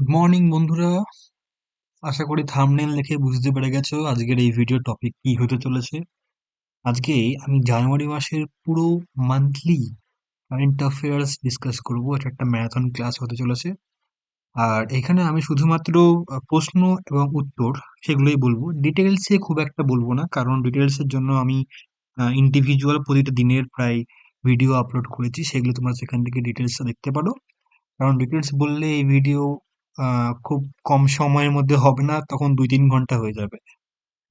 Good morning বন্ধুরা। আশা করি thumbnail দেখে বুঝতে পেরে গেছো আজকের এই ভিডিও টপিক কি হতে চলেছে। আজকে আমি জানুয়ারি মাসের পুরো মান্থলি কারেন্ট অ্যাফেয়ার্স ডিসকাস করব। এটা একটা ম্যারাথন ক্লাস হতে চলেছে। আর এখানে আমি শুধুমাত্র প্রশ্ন এবং উত্তর সেগুলোই বলবো, ডিটেলসে খুব একটা বলবো না, কারণ ডিটেলসের জন্য আমি ইন্ডিভিজুয়াল প্রতিটা দিনের প্রায় ভিডিও আপলোড করেছি, সেগুলো তোমরা সেখান থেকে ডিটেলসে দেখতে পারো। কারণ ডিটেলস বললে এই ভিডিও খুব কম সময়ের মধ্যে হবে না, তখন 2-3 ঘন্টা হয়ে যাবে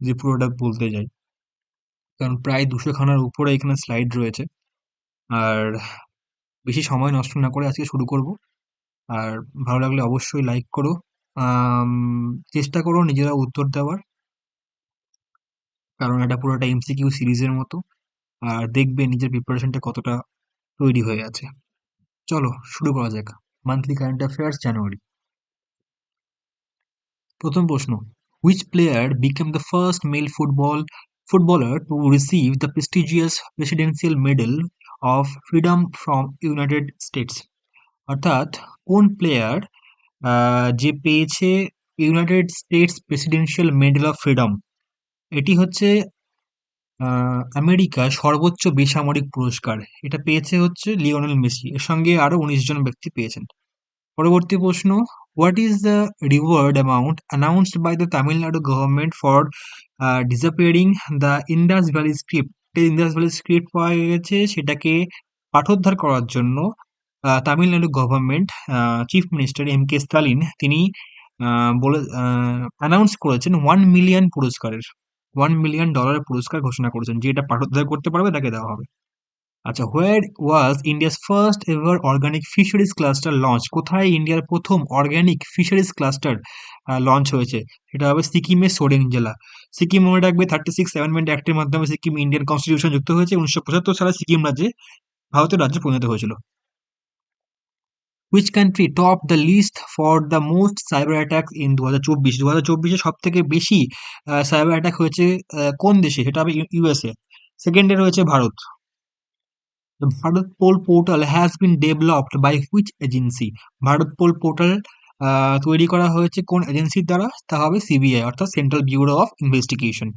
যে পুরোটা বলতে যাই। কারণ প্রায় 200 খানার উপরে এখানে স্লাইড রয়েছে। আর বেশি সময় নষ্ট না করে আজকে শুরু করব। আর ভালো লাগলে অবশ্যই লাইক করো। আম, চেষ্টা করো নিজেরা উত্তর দেওয়ার, কারণ এটা পুরোটা এমসিকিউ সিরিজের মতো। আর দেখবে নিজের প্রিপারেশনটা কতটা তৈরি হয়ে আছে। চলো শুরু করা যাক। মান্থলি কারেন্ট অ্যাফেয়ার্স জানুয়ারি। প্রথম প্রশ্ন, which player became the first male footballer to receive the prestigious presidential medal of freedom from United States? অর্থাৎ কোন প্লেয়ার যে পেয়েছে United states presidential medal of freedom. এটি হচ্ছে আমেরিকার সর্বোচ্চ বেসামরিক পুরস্কার। এটা পেয়েছে হচ্ছে লিওনেল মেসি, এর সঙ্গে আরো 19 জন ব্যক্তি পেয়েছেন। পরবর্তী প্রশ্ন, what is the reward amount announced by the Tamil Nadu government for disappearing the Indus valley script? Indus valley script পাওয়া গেছে, সেটাকে পাঠোদ্ধার করার জন্য Tamil Nadu government chief minister M K Stalin তিনি বলে অ্যানাউন্স করেছেন 1 মিলিয়ন পুরস্কারের, $1 মিলিয়ন পুরস্কার ঘোষণা করেছেন, যে এটা পাঠোদ্ধার করতে পারবে তাকে দেওয়া হবে। আচ্ছা, where was India's first ever organic fisheries cluster launch? কোথায় ইন্ডিয়ার প্রথম অর্গানিক ফিশারিজ ক্লাস্টার লঞ্চ হয়েছে? সেটা হবে সিকিমের সোরেং জেলা। সিকিম মনে রাখবে 36 অ্যামেন্ডমেন্ট অ্যাক্টের মাধ্যমে সিকিম ইন্ডিয়ান কনস্টিটিউশন যুক্ত হয়েছে। 1975 সালে সিকিম রাজ্যে ভারতের রাজ্যে পরিণত হয়েছিল। Which country top the list for the most cyber attack in 2024? 2024-এ সব থেকে বেশি সাইবার অ্যাটাক হয়েছে কোন দেশে? সেটা হবে ইউএসএ। সেকেন্ডে রয়েছে Bharat. The Bharat Poll portal has been developed by which agency? Bharatpol portal তৈরি করা হয়েছে কোন এজেন্সির দ্বারা? তা হবে সিবিআই, অর্থাৎ সেন্ট্রাল ব্যুরো অফ ইনভেস্টিগেশন।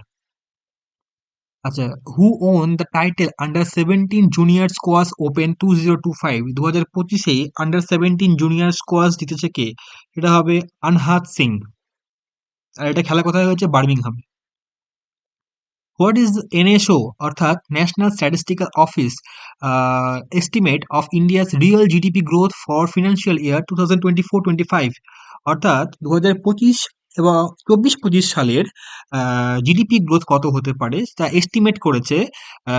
আচ্ছা, who won the title under 17 junior squash open 2025? 2025-এ আন্ডার 17 জুনিয়র স্কোয়াশ জিতেছে কে? এটা হবে আনহাত সিং। আর এটা খেলা কোথায় হয়েছে? বার্মিংহামে। হোয়াট ইজ এনএসও অর্থাৎ national statistical office estimate of India's real GDP growth for financial year 2024-25? অর্থাৎ 2025 এবং 24-25 সালের জিডিপি গ্রোথ কত হতে পারে তা এস্টিমেট করেছে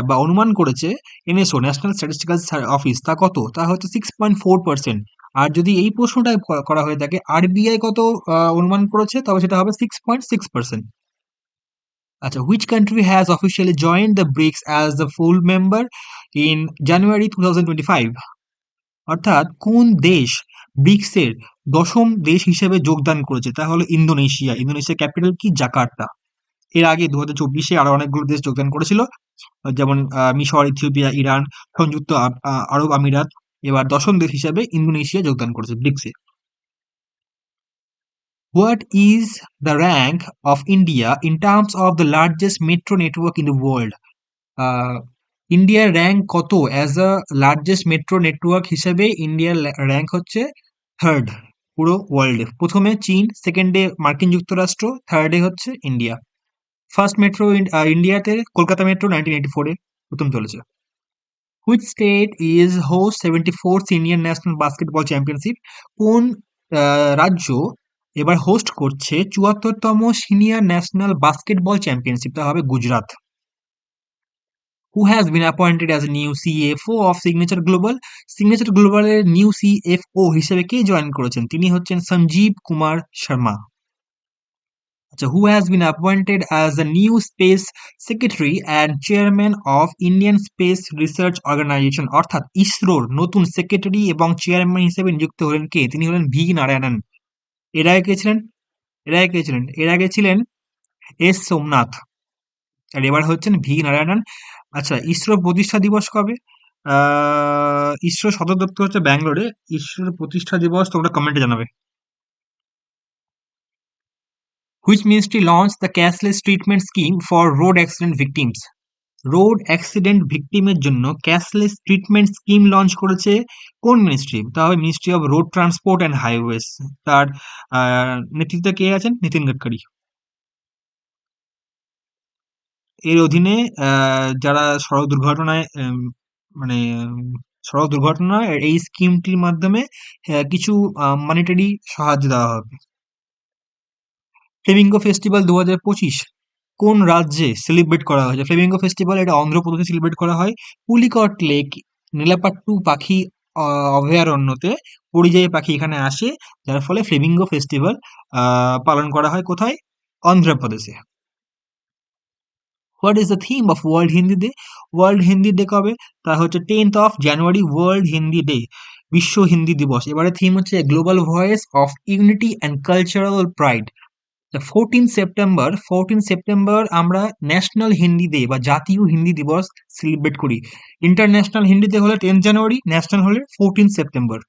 বা অনুমান করেছে এনএসও ন্যাশনাল স্ট্যাটিস্টিক্যাল অফিস। তা কত? তা হচ্ছে 6.4%। আর যদি এই প্রশ্নটা করা হয়ে থাকে আরবিআই কত অনুমান করেছে, তবে সেটা হবে 6.6%। আচ্ছা, which country has officially joined the BRICS as the full member in January 2025? অর্থাৎ কোন দেশ ব্রিক্সের দশম দেশ হিসেবে যোগদান করেছে? তা হলো ইন্দোনেশিয়া। ইন্দোনেশিয়ার ক্যাপিটাল কি? জাকার্তা। এর আগে 2024-এ আরো অনেকগুলো দেশ যোগদান করেছিল, যেমন মিশর, ইথিওপিয়া, ইরান, সংযুক্ত আরব আমিরাত। এবার দশম দেশ হিসেবে ইন্দোনেশিয়া যোগদান করেছে ব্রিক্সে। What is the rank of India in terms of the largest metro network in the world? ইন্ডিয়ার র্যাঙ্ক কত as a largest metro network হিসেবে? ইন্ডিয়ার র্যাঙ্ক হচ্ছে থার্ড পুরো ওয়ার্ল্ডে। প্রথমে চীন, সেকেন্ডে মার্কিন যুক্তরাষ্ট্র, থার্ডে হচ্ছে ইন্ডিয়া। ফার্স্ট মেট্রো ইন্ডিয়াতে কলকাতা মেট্রো 1984-এ প্রথম চলেছে। Which state is host 74 senior national basketball championship? কোন রাজ্য এবার হোস্ট করছে 74তম সিনিয়র ন্যাশনাল বাস্কেটবল চ্যাম্পিয়নশিপ? তা হবে Gujarat. Who has been appointed as new CFO of Signature Global? Signature গ্লোবালের নিউ সিএফও হিসেবে কে জয়েন করেছেন? তিনি হচ্ছেন সঞ্জীব কুমার শর্মা। আচ্ছা, who has been appointed as the new space secretary and chairman of Indian space research organisation? অর্থাৎ ইসরোর নতুন সেক্রেটারি এবং চেয়ারম্যান হিসেবে নিযুক্ত হলেন কে? তিনি হলেন ভি নারায়ণন। এর আগে কে ছিলেন? এর আগে ছিলেন এস সোমনাথ। আর এবার হচ্ছেন ভি নারায়ণন। আচ্ছা, ইসরো প্রতিষ্ঠা দিবস কবে? ইসরো সদর দপ্তর হচ্ছে ব্যাঙ্গালোরে। ইসরোর প্রতিষ্ঠা দিবস তোমরা কমেন্টে জানাবে। Which ministry launch the cashless treatment scheme for road accident victims? Road accident ভিকটিমের জন্য ক্যাশলেস ট্রিটমেন্ট স্কিম লঞ্চ করেছে কোন মিনিস্ট্রি? তা হবে ministry of road transport and highways. তার নেতৃত্বে কে আছেন? নিতিন গাডকারি। এর অধীনে যারা সড়ক দুর্ঘটনায় মানে সড়ক দুর্ঘটনায় এই স্কিমটির মাধ্যমে কিছু মনিটারি সাহায্য দেওয়া হবে। ফ্লেমিঙ্গো ফেস্টিভ্যাল 2025 কোন রাজ্যে সেলিব্রেট করা হয়েছে? ফ্লেমিঙ্গো ফেস্টিভ্যাল এটা অন্ধ্রপ্রদেশে সেলিব্রেট করা হয়। পুলিকট লেক নীলাপাট্টু পাখি অভয়ারণ্যতে পরিযায়ী পাখি এখানে আসে, যার ফলে ফ্লেমিঙ্গো ফেস্টিভ্যাল পালন করা হয় কোথায়? অন্ধ্রপ্রদেশে। What is the theme of world Hindi day? World Hindi day কবে? তা হচ্ছে 10th of January, world Hindi day, বিশ্ব হিন্দি দিবস। এবারে থিম হচ্ছে global voice of unity and cultural pride. 14 September আমরা ন্যাশনাল হিন্দি ডে বা জাতীয় হিন্দি দিবস সেলিব্রেট করি। ইন্টারন্যাশনাল হিন্দিতে হলে 10 জানুয়ারি, ন্যাশনাল হলে 14 সেপ্টেম্বর।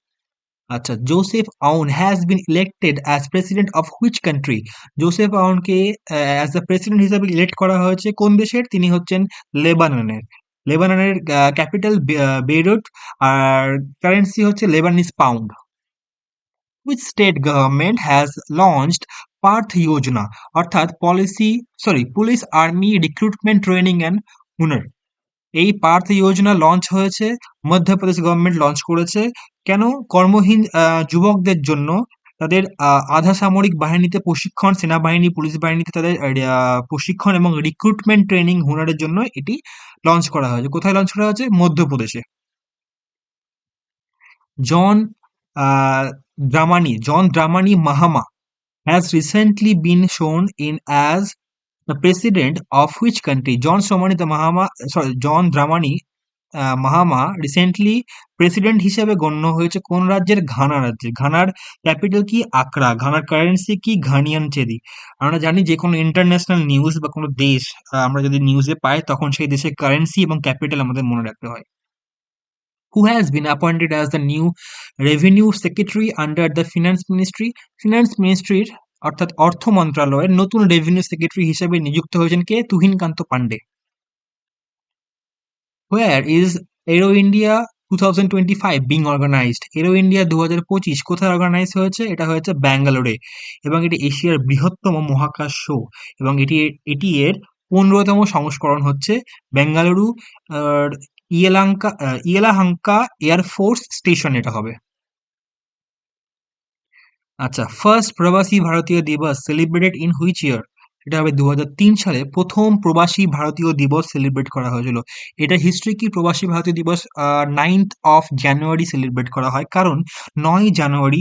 আচ্ছা, Joseph Aoun has been elected as president of which country? Joseph আউনকে অ্যাজ দ্য প্রেসিডেন্ট হিসাবে ইলেক্ট করা হয়েছে কোন দেশের? তিনি হচ্ছেন লেবাননের। লেবাননের ক্যাপিটাল বেইরুট, আর কারেন্সি হচ্ছে Lebanese pound. Which state government has launched Parth Yojana, অর্থাৎ police army recruitment training and Hunar. এই পার্থ যোজনা লঞ্চ হয়েছে, মধ্যপ্রদেশ গভর্নমেন্ট লঞ্চ করেছে। কেন? কর্মহীন যুবকদের জন্য তাদের আধা সামরিক বাহিনীতে প্রশিক্ষণ, সেনাবাহিনী, পুলিশ বাহিনীতে তাদের প্রশিক্ষণ এবং রিক্রুটমেন্ট ট্রেনিং হুনারের জন্য এটি লঞ্চ করা হয়েছে। কোথায় লঞ্চ করা হয়েছে? মধ্যপ্রদেশে। জন জন Dramani মাহামা has recently been shown in as the president of which country? John Dramani Mahama recently president হিসেবে গণ্য হয়েছে কোন রাজ্যের? ঘানা রাজ্যে। ঘানার ক্যাপিটাল কি? আকরা। ঘানার কারেন্সি কি? ঘানিয়ান চেরি। আমরা জানি যে কোনো ইন্টারন্যাশনাল নিউজ বা কোনো দেশ আমরা যদি নিউজে পাই তখন সেই দেশের কারেন্সি এবং ক্যাপিটাল আমাদের মনে রাখতে হয়। Who has been appointed as the new revenue secretary under the finance ministry? Finance মিনিস্ট্রির অর্থাৎ অর্থ মন্ত্রণালয়ের নতুন রেভিনিউ সেক্রেটারি হিসেবে নিযুক্ত হয়েছেন কে? Tuhin Kanta Pandey. Where is Aero India 2025 being organized? Aero India 2025 কোথায় অর্গানাইজ হয়েছে? এটা হয়েছে ব্যাঙ্গালোরে, এবং এটি এশিয়ার বৃহত্তম মহাকাশ শো, এবং এটি এর 15তম সংস্করণ হচ্ছে। বেঙ্গালুরু আহ, ইয়েলাহাঙ্কা এয়ারফোর্স স্টেশন এটা হবে। আচ্ছা, ফার্স্ট প্রবাসী ভারতীয় দিবস সেলিব্রেটেড ইন হুইচ ইয়ার? এটা হবে 2003 সালে প্রথম প্রবাসী ভারতীয় দিবস সেলিব্রেট করা হয়েছিল। এটা হিস্ট্রি কি? প্রবাসী ভারতীয় দিবস 9th অফ জানুয়ারি সেলিব্রেট করা হয়, কারণ 9 জানুয়ারি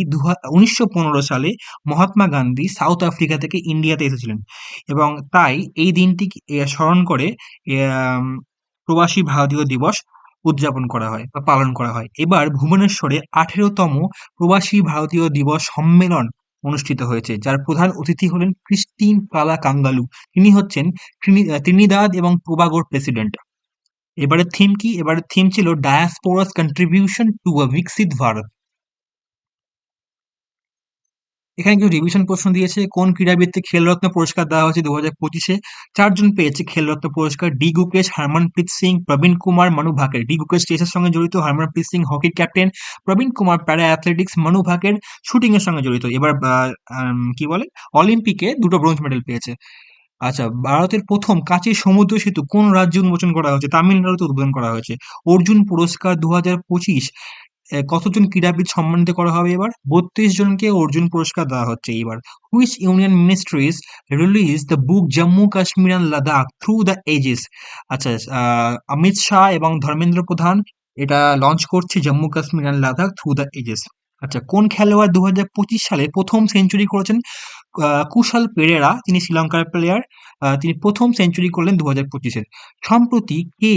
1915 সালে মহাত্মা গান্ধী সাউথ আফ্রিকা থেকে ইন্ডিয়াতে এসেছিলেন, এবং তাই এই দিনটি স্মরণ করে আম, প্রবাসী ভারতীয় দিবস উদযাপন করা হয় বা পালন করা হয়। এবার ভুবনেশ্বরে 18তম প্রবাসী ভারতীয় দিবস সম্মেলন অনুষ্ঠিত হয়েছে, যার প্রধান অতিথি হলেন ক্রিস্টিন পালা কাঙ্গালু। তিনি হচ্ছেন ত্রিনিদাদ এবং টোবাগোর প্রেসিডেন্ট। এবারের থিম কি? এবারের থিম ছিল ডায়াসপোরাস কন্ট্রিবিউশন টু আ বিকশিত ভারত। এখানে কিছু রিভিশন প্রশ্ন দিয়েছে। কোন ক্রীড়াবিদকে খেলরত্ন পুরস্কার দেওয়া হয়েছে 2025-এ? 4 জন পেয়েছে খেলরত্ন পুরস্কার: ডি গুকেশ, হরমনপ্রীত সিং, প্রবীণ কুমার, মানু ভাকের। ডি গুকেশ চেসের সঙ্গে জড়িত, হরমনপ্রীত সিং হকির ক্যাপ্টেন, প্রবীণ কুমার প্যারা অ্যাথলেটিক্স, মানু ভাকের শুটিং এর সঙ্গে জড়িত। এবার কি বলে, অলিম্পিকে 2টো ব্রোঞ্জ মেডেল পেয়েছে। আচ্ছা, ভারতের প্রথম কাঁচের সমুদ্র সেতু কোন রাজ্যে উন্মোচন করা হয়েছে? তামিলনাড়ুতে উদ্বোধন করা হয়েছে। অর্জুন পুরস্কার 2025 কতজন ক্রীড়াবিদ সম্মানিত করা হবে এবার? 32 জনকে অর্জুন পুরস্কার দেওয়া হচ্ছে এবার। Which union ministries release the book Jammu Kashmir and Ladakh through the ages? আচ্ছা, অমিত শাহ এবং ধর্মেন্দ্র প্রধান এটা লঞ্চ করছে, Jammu Kashmir and Ladakh through the ages. আচ্ছা, কোন খেলোয়াড় 2025 সালে প্রথম সেঞ্চুরি করেছেন? কুশল পেরেরা, তিনি শ্রীলঙ্কার প্লেয়ার। তিনি প্রথম সেঞ্চুরি করলেন 2025-এর। সম্প্রতি কে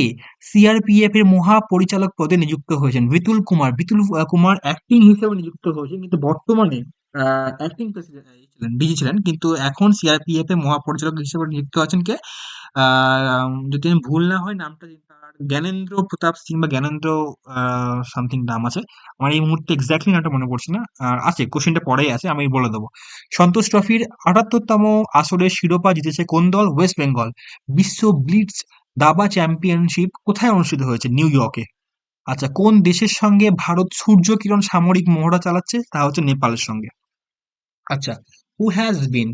সিআরপিএফ এর মহাপরিচালক পদে নিযুক্ত হয়েছেন? বিতুল কুমার অ্যাক্টিং হিসেবে নিযুক্ত হয়েছেন, কিন্তু বর্তমানে অ্যাক্টিং প্রেসিডেন্ট ছিলেন, ডিজি ছিলেন, কিন্তু এখন সিআরপিএফ এর মহাপরিচালক হিসেবে নিযুক্ত আছেন কে? যদি আমি ভুল না হয় নামটা জ্ঞানেন্দ্র প্রতাপ সিং বা জ্ঞানেন্দ্র সামথিং নাম আছে। আমার এই মুহূর্তে এক্স্যাক্টলি নামটা মনে পড়ছে না। আর আছে, কোশ্চেনটা পরেই আছে, আমি বলে দেবো। সন্তোষ ট্রফির ৭৮তম আসরের শিরোপা জিতেছে কোন দল? ওয়েস্ট বেঙ্গল। বিশ্ব ব্লিটজ দাবা চ্যাম্পিয়নশিপ কোথায় অনুষ্ঠিত হয়েছে? নিউ ইয়র্কে। আচ্ছা, কোন দেশের সঙ্গে ভারত সূর্য কিরণ সামরিক মহড়া চালাচ্ছে? তা হচ্ছে নেপালের সঙ্গে। আচ্ছা, who has bin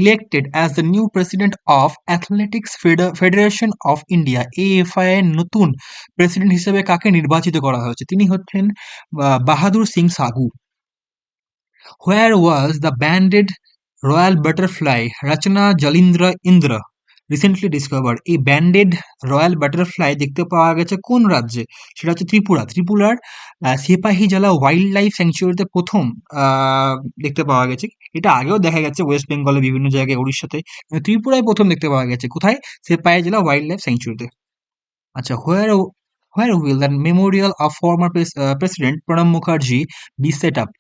elected as the new president of Athletics Federation of India, AFI এর নতুন প্রেসিডেন্ট হিসেবে কাকে নির্বাচিত করা হয়েছে? তিনি হচ্ছেন Bahadur Singh Sahu. Where was the banded royal butterfly Rachana Jalindra Indra recently discovered? এই ব্যান্ডেড রয়্যাল বাটারফ্লাই দেখতে পাওয়া গেছে কোন রাজ্যে? সেটা হচ্ছে ত্রিপুরা। ত্রিপুরার সিপাহীজলা ওয়াইল্ড লাইফ স্যাংচুয়ারিতে প্রথম আহ, দেখতে পাওয়া গেছে। এটা আগেও দেখা গেছে ওয়েস্ট বেঙ্গলে বিভিন্ন জায়গায়, উড়িষ্যাতে, কিন্তু ত্রিপুরায় প্রথম দেখতে পাওয়া গেছে। কোথায়? সিপাহীজলা ওয়াইল্ড লাইফ স্যাংচুয়ারিতে। আচ্ছা, where will the memorial of former president Pranab Mukherjee be set up?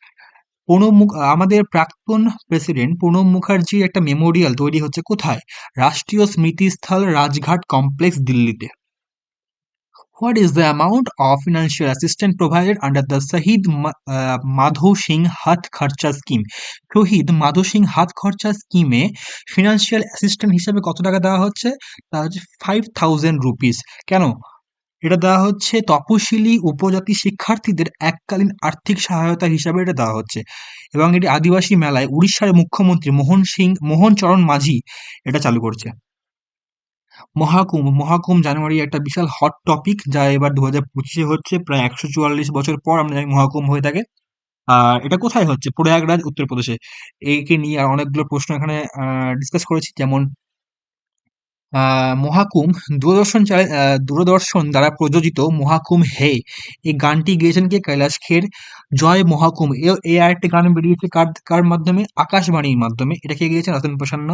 আমাদের প্রাক্তন প্রেসিডেন্ট প্রণব মুখার্জির একটা মেমোরিয়াল তৈরি হচ্ছে কোথায়? রাষ্ট্রীয় স্মৃতিস্থল রাজঘাট কমপ্লেক্স, দিল্লিতে। What is the amount of financial assistant provided under the Madho Singh Haath Kharcha scheme? শহীদ মাধো সিং হাত খরচা স্কিমে ফিনান্সিয়াল অ্যাসিস্ট্যান্ট হিসেবে কত টাকা দেওয়া হচ্ছে? তা হচ্ছে 5,000 রুপিস। কেন এটা দেওয়া হচ্ছে? তপশিলি উপজাতি শিক্ষার্থীদের এককালীন আর্থিক সহায়তা হিসাবে এটা দেওয়া হচ্ছে। এবং এটি আদিবাসী মেলায় উড়িষ্যার মুখ্যমন্ত্রী মোহন চরণ মাঝি এটা চালু করছে। মহাকুম্ভ জানুয়ারি একটা বিশাল হট টপিক, যা এবার 2025-এ হচ্ছে। প্রায় 144 বছর পর আমরা জানি মহাকুম্ভ হয়ে থাকে। আর এটা কোথায় হচ্ছে? প্রয়াগরাজ, উত্তরপ্রদেশে। একে নিয়ে আর অনেকগুলো প্রশ্ন এখানে ডিসকাস করেছি, যেমন মহাকুম্ভ দূরদর্শন দ্বারা প্রযোজিত মহাকুম্ভ হে, এই গানটি গেয়েছেন কে? কৈলাশ খের। জয় মহাকুম্ভ এ আরেকটি গান বেরিয়েছে কার কার মাধ্যমে? আকাশবাণীর মাধ্যমে। এটা কে গেয়েছেন? রতন প্রসন্ন।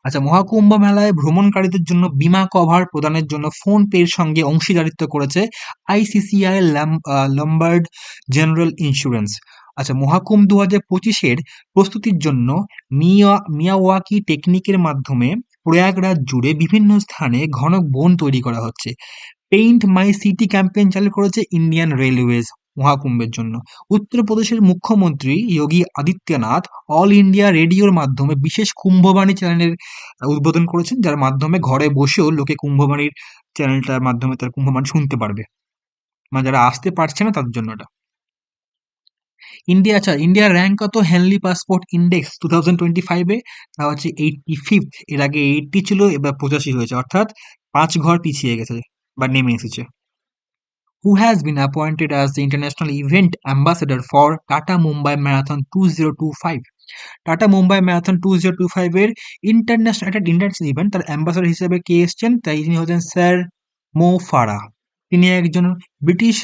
আচ্ছা, মহাকুম্ভ মেলায় ভ্রমণকারীদের জন্য বীমা কভার প্রদানের জন্য ফোন পের সঙ্গে অংশীদারিত্ব করেছে আইসিসিআই লম্বার্ড জেনারেল ইন্স্যুরেন্স। আচ্ছা, মহাকুম্ভ 2025-এর প্রস্তুতির জন্য মিয়াওয়াকি টেকনিকের মাধ্যমে প্রয়াগরাজ জুড়ে বিভিন্ন স্থানে ঘন বন তৈরি করা হচ্ছে। পেইন্ট মাই সিটি ক্যাম্পেইন চালু করেছে ইন্ডিয়ান রেলওয়েজ মহাকুম্ভের জন্য। উত্তরপ্রদেশের মুখ্যমন্ত্রী যোগী আদিত্যনাথ অল ইন্ডিয়া রেডিওর মাধ্যমে বিশেষ কুম্ভবাণী চ্যানেলের উদ্বোধন করেছেন, যার মাধ্যমে ঘরে বসেও লোকে কুম্ভবাণীর চ্যানেলটার মাধ্যমে তার কুম্ভবাণী শুনতে পারবে, মানে যারা আসতে পারছে না তাদের জন্য এটা। আচ্ছা, ইন্ডিয়ার র্যাঙ্ক কত হেনলি পাসপোর্ট ইন্ডেক্স 2025-এ? তা হচ্ছে 85th। এর আগে 80 ছিল, এবার 85 হয়েছে, অর্থাৎ 5 ঘর পিছিয়ে গেছে বা নেমে এসেছে। Who has been appointed as the international event ambassador for Tata Mumbai Marathon 2025? Tata Mumbai marathon 2025 এর ইন্টারন্যাশনাল ইভেন্ট, তার অ্যাম্বাসাডর হিসেবে কে এসছেন? তাই তিনি হচ্ছেন স্যার মো ফারা। তিনি একজন ব্রিটিশ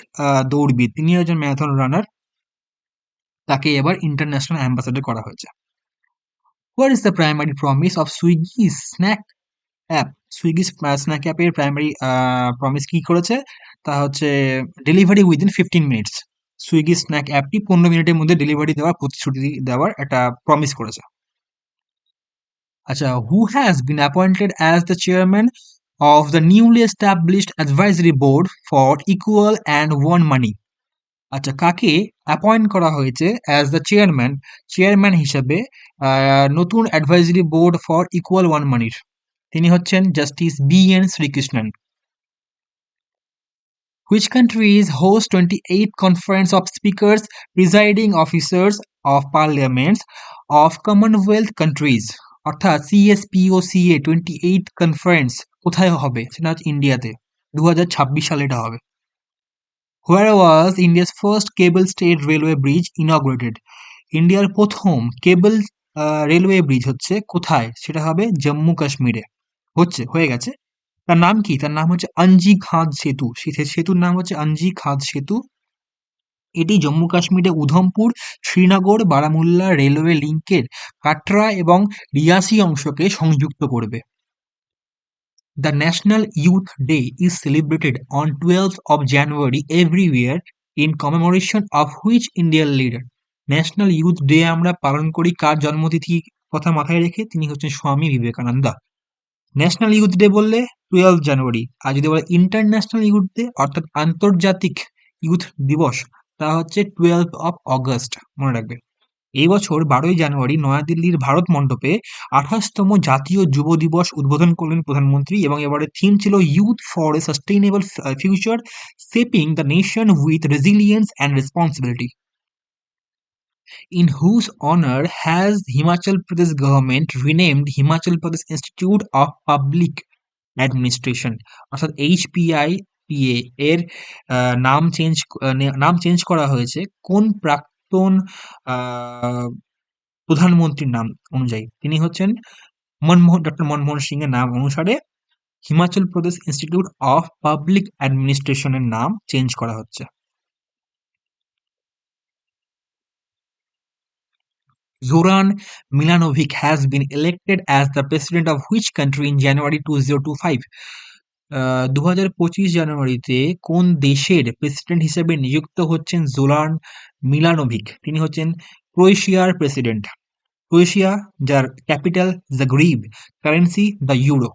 দৌড়বিদ, তিনি একজন ম্যারাথন রানার। তাকে এবার ইন্টারন্যাশনাল অ্যাম্বাসাডর করা হয়েছে। What is the primary promise of Swiggy snack app? Swiggy snack অ্যাপের প্রাইমারি প্রমিস কি করেছে? তা হচ্ছে delivery within 15 minutes. Swiggy snack অ্যাপটি 15 মিনিটের মধ্যে ডেলিভারি দেওয়ার প্রতিশ্রুতি দেওয়ার একটা প্রমিস করেছে। আচ্ছা, who has been appointed as the chairman of the newly established advisory board for equal and one money? আচ্ছা, কাকে অ্যাপয়েন্ট করা হয়েছে অ্যাজ দ্য চেয়ারম্যান হিসেবে নতুন advisory board for equal one মানির? তিনি হচ্ছেন justice BN শ্রীকৃষ্ণন। Which countries host 28th Conference of Speakers, Presiding Officers of Parliaments of Commonwealth Countries? অর্থাৎ CSPOCA 28th কনফারেন্স কোথায় হবে? সেটা হচ্ছে ইন্ডিয়াতে। 2026 সালে এটা হবে। Where was India's first cable stayed railway bridge inaugurated? ইন্ডিয়ার প্রথম কেবল রেলওয়ে ব্রিজ হচ্ছে কোথায়? সেটা হবে জম্মু কাশ্মীরে। হয়ে গেছে। তার নাম কি? তার নাম হচ্ছে আঞ্জি খাদ সেতু। সেতুর নাম হচ্ছে আঞ্জি খাদ সেতু। এটি জম্মু কাশ্মীরে উধমপুর, শ্রীনগর, বারামুল্লা রেলওয়ে লিঙ্কের কাটরা এবং রিয়াসি অংশকে সংযুক্ত করবে। The National Youth Day is celebrated on 12th of January every year in commemoration of which Indian leader? National youth day আমরা পালন করি কার জন্মতিথি কথা মাথায় রেখে? তিনি হচ্ছেন স্বামী বিবেকানন্দা। ন্যাশনাল ইউথ ডে বললে 12 জানুয়ারি, আর যদি বলে ইন্টারন্যাশনাল ইউথ ডে অর্থাৎ আন্তর্জাতিক ইউথ দিবস, তা হচ্ছে 12 অগস্ট, মনে রাখবে। এই বছর 12ই জানুয়ারি নয়াদিল্লির ভারত মণ্ডপে 28তম জাতীয় যুব দিবস উদ্বোধন করলেন প্রধানমন্ত্রী, এবং এবারে থিম ছিল youth for a sustainable future, shaping the nation with resilience and responsibility. In whose honor has Himachal Pradesh government renamed Himachal Pradesh Institute of Public Administration, অর্থাৎ HPIPA এর নাম চেঞ্জ করা হয়েছে কোন প্রাক্তন আহ, প্রধানমন্ত্রীর নাম অনুযায়ী? তিনি হচ্ছেন ডক্টর মনমোহন সিং এর নাম অনুসারে Himachal Pradesh institute of public অ্যাডমিনিস্ট্রেশনের নাম চেঞ্জ করা হচ্ছে। Zoran Milanovic has been elected as the president of which country in January 2025? 2025 জানুয়ারিতে কোন দেশের প্রেসিডেন্ট হিসেবে নিযুক্ত হচ্ছেন জোরান মিলানোভিক? তিনি হচ্ছেন ক্রোয়েশিয়ার প্রেসিডেন্ট। ক্রোয়েশিয়া, যার capital Zagreb, currency the euro.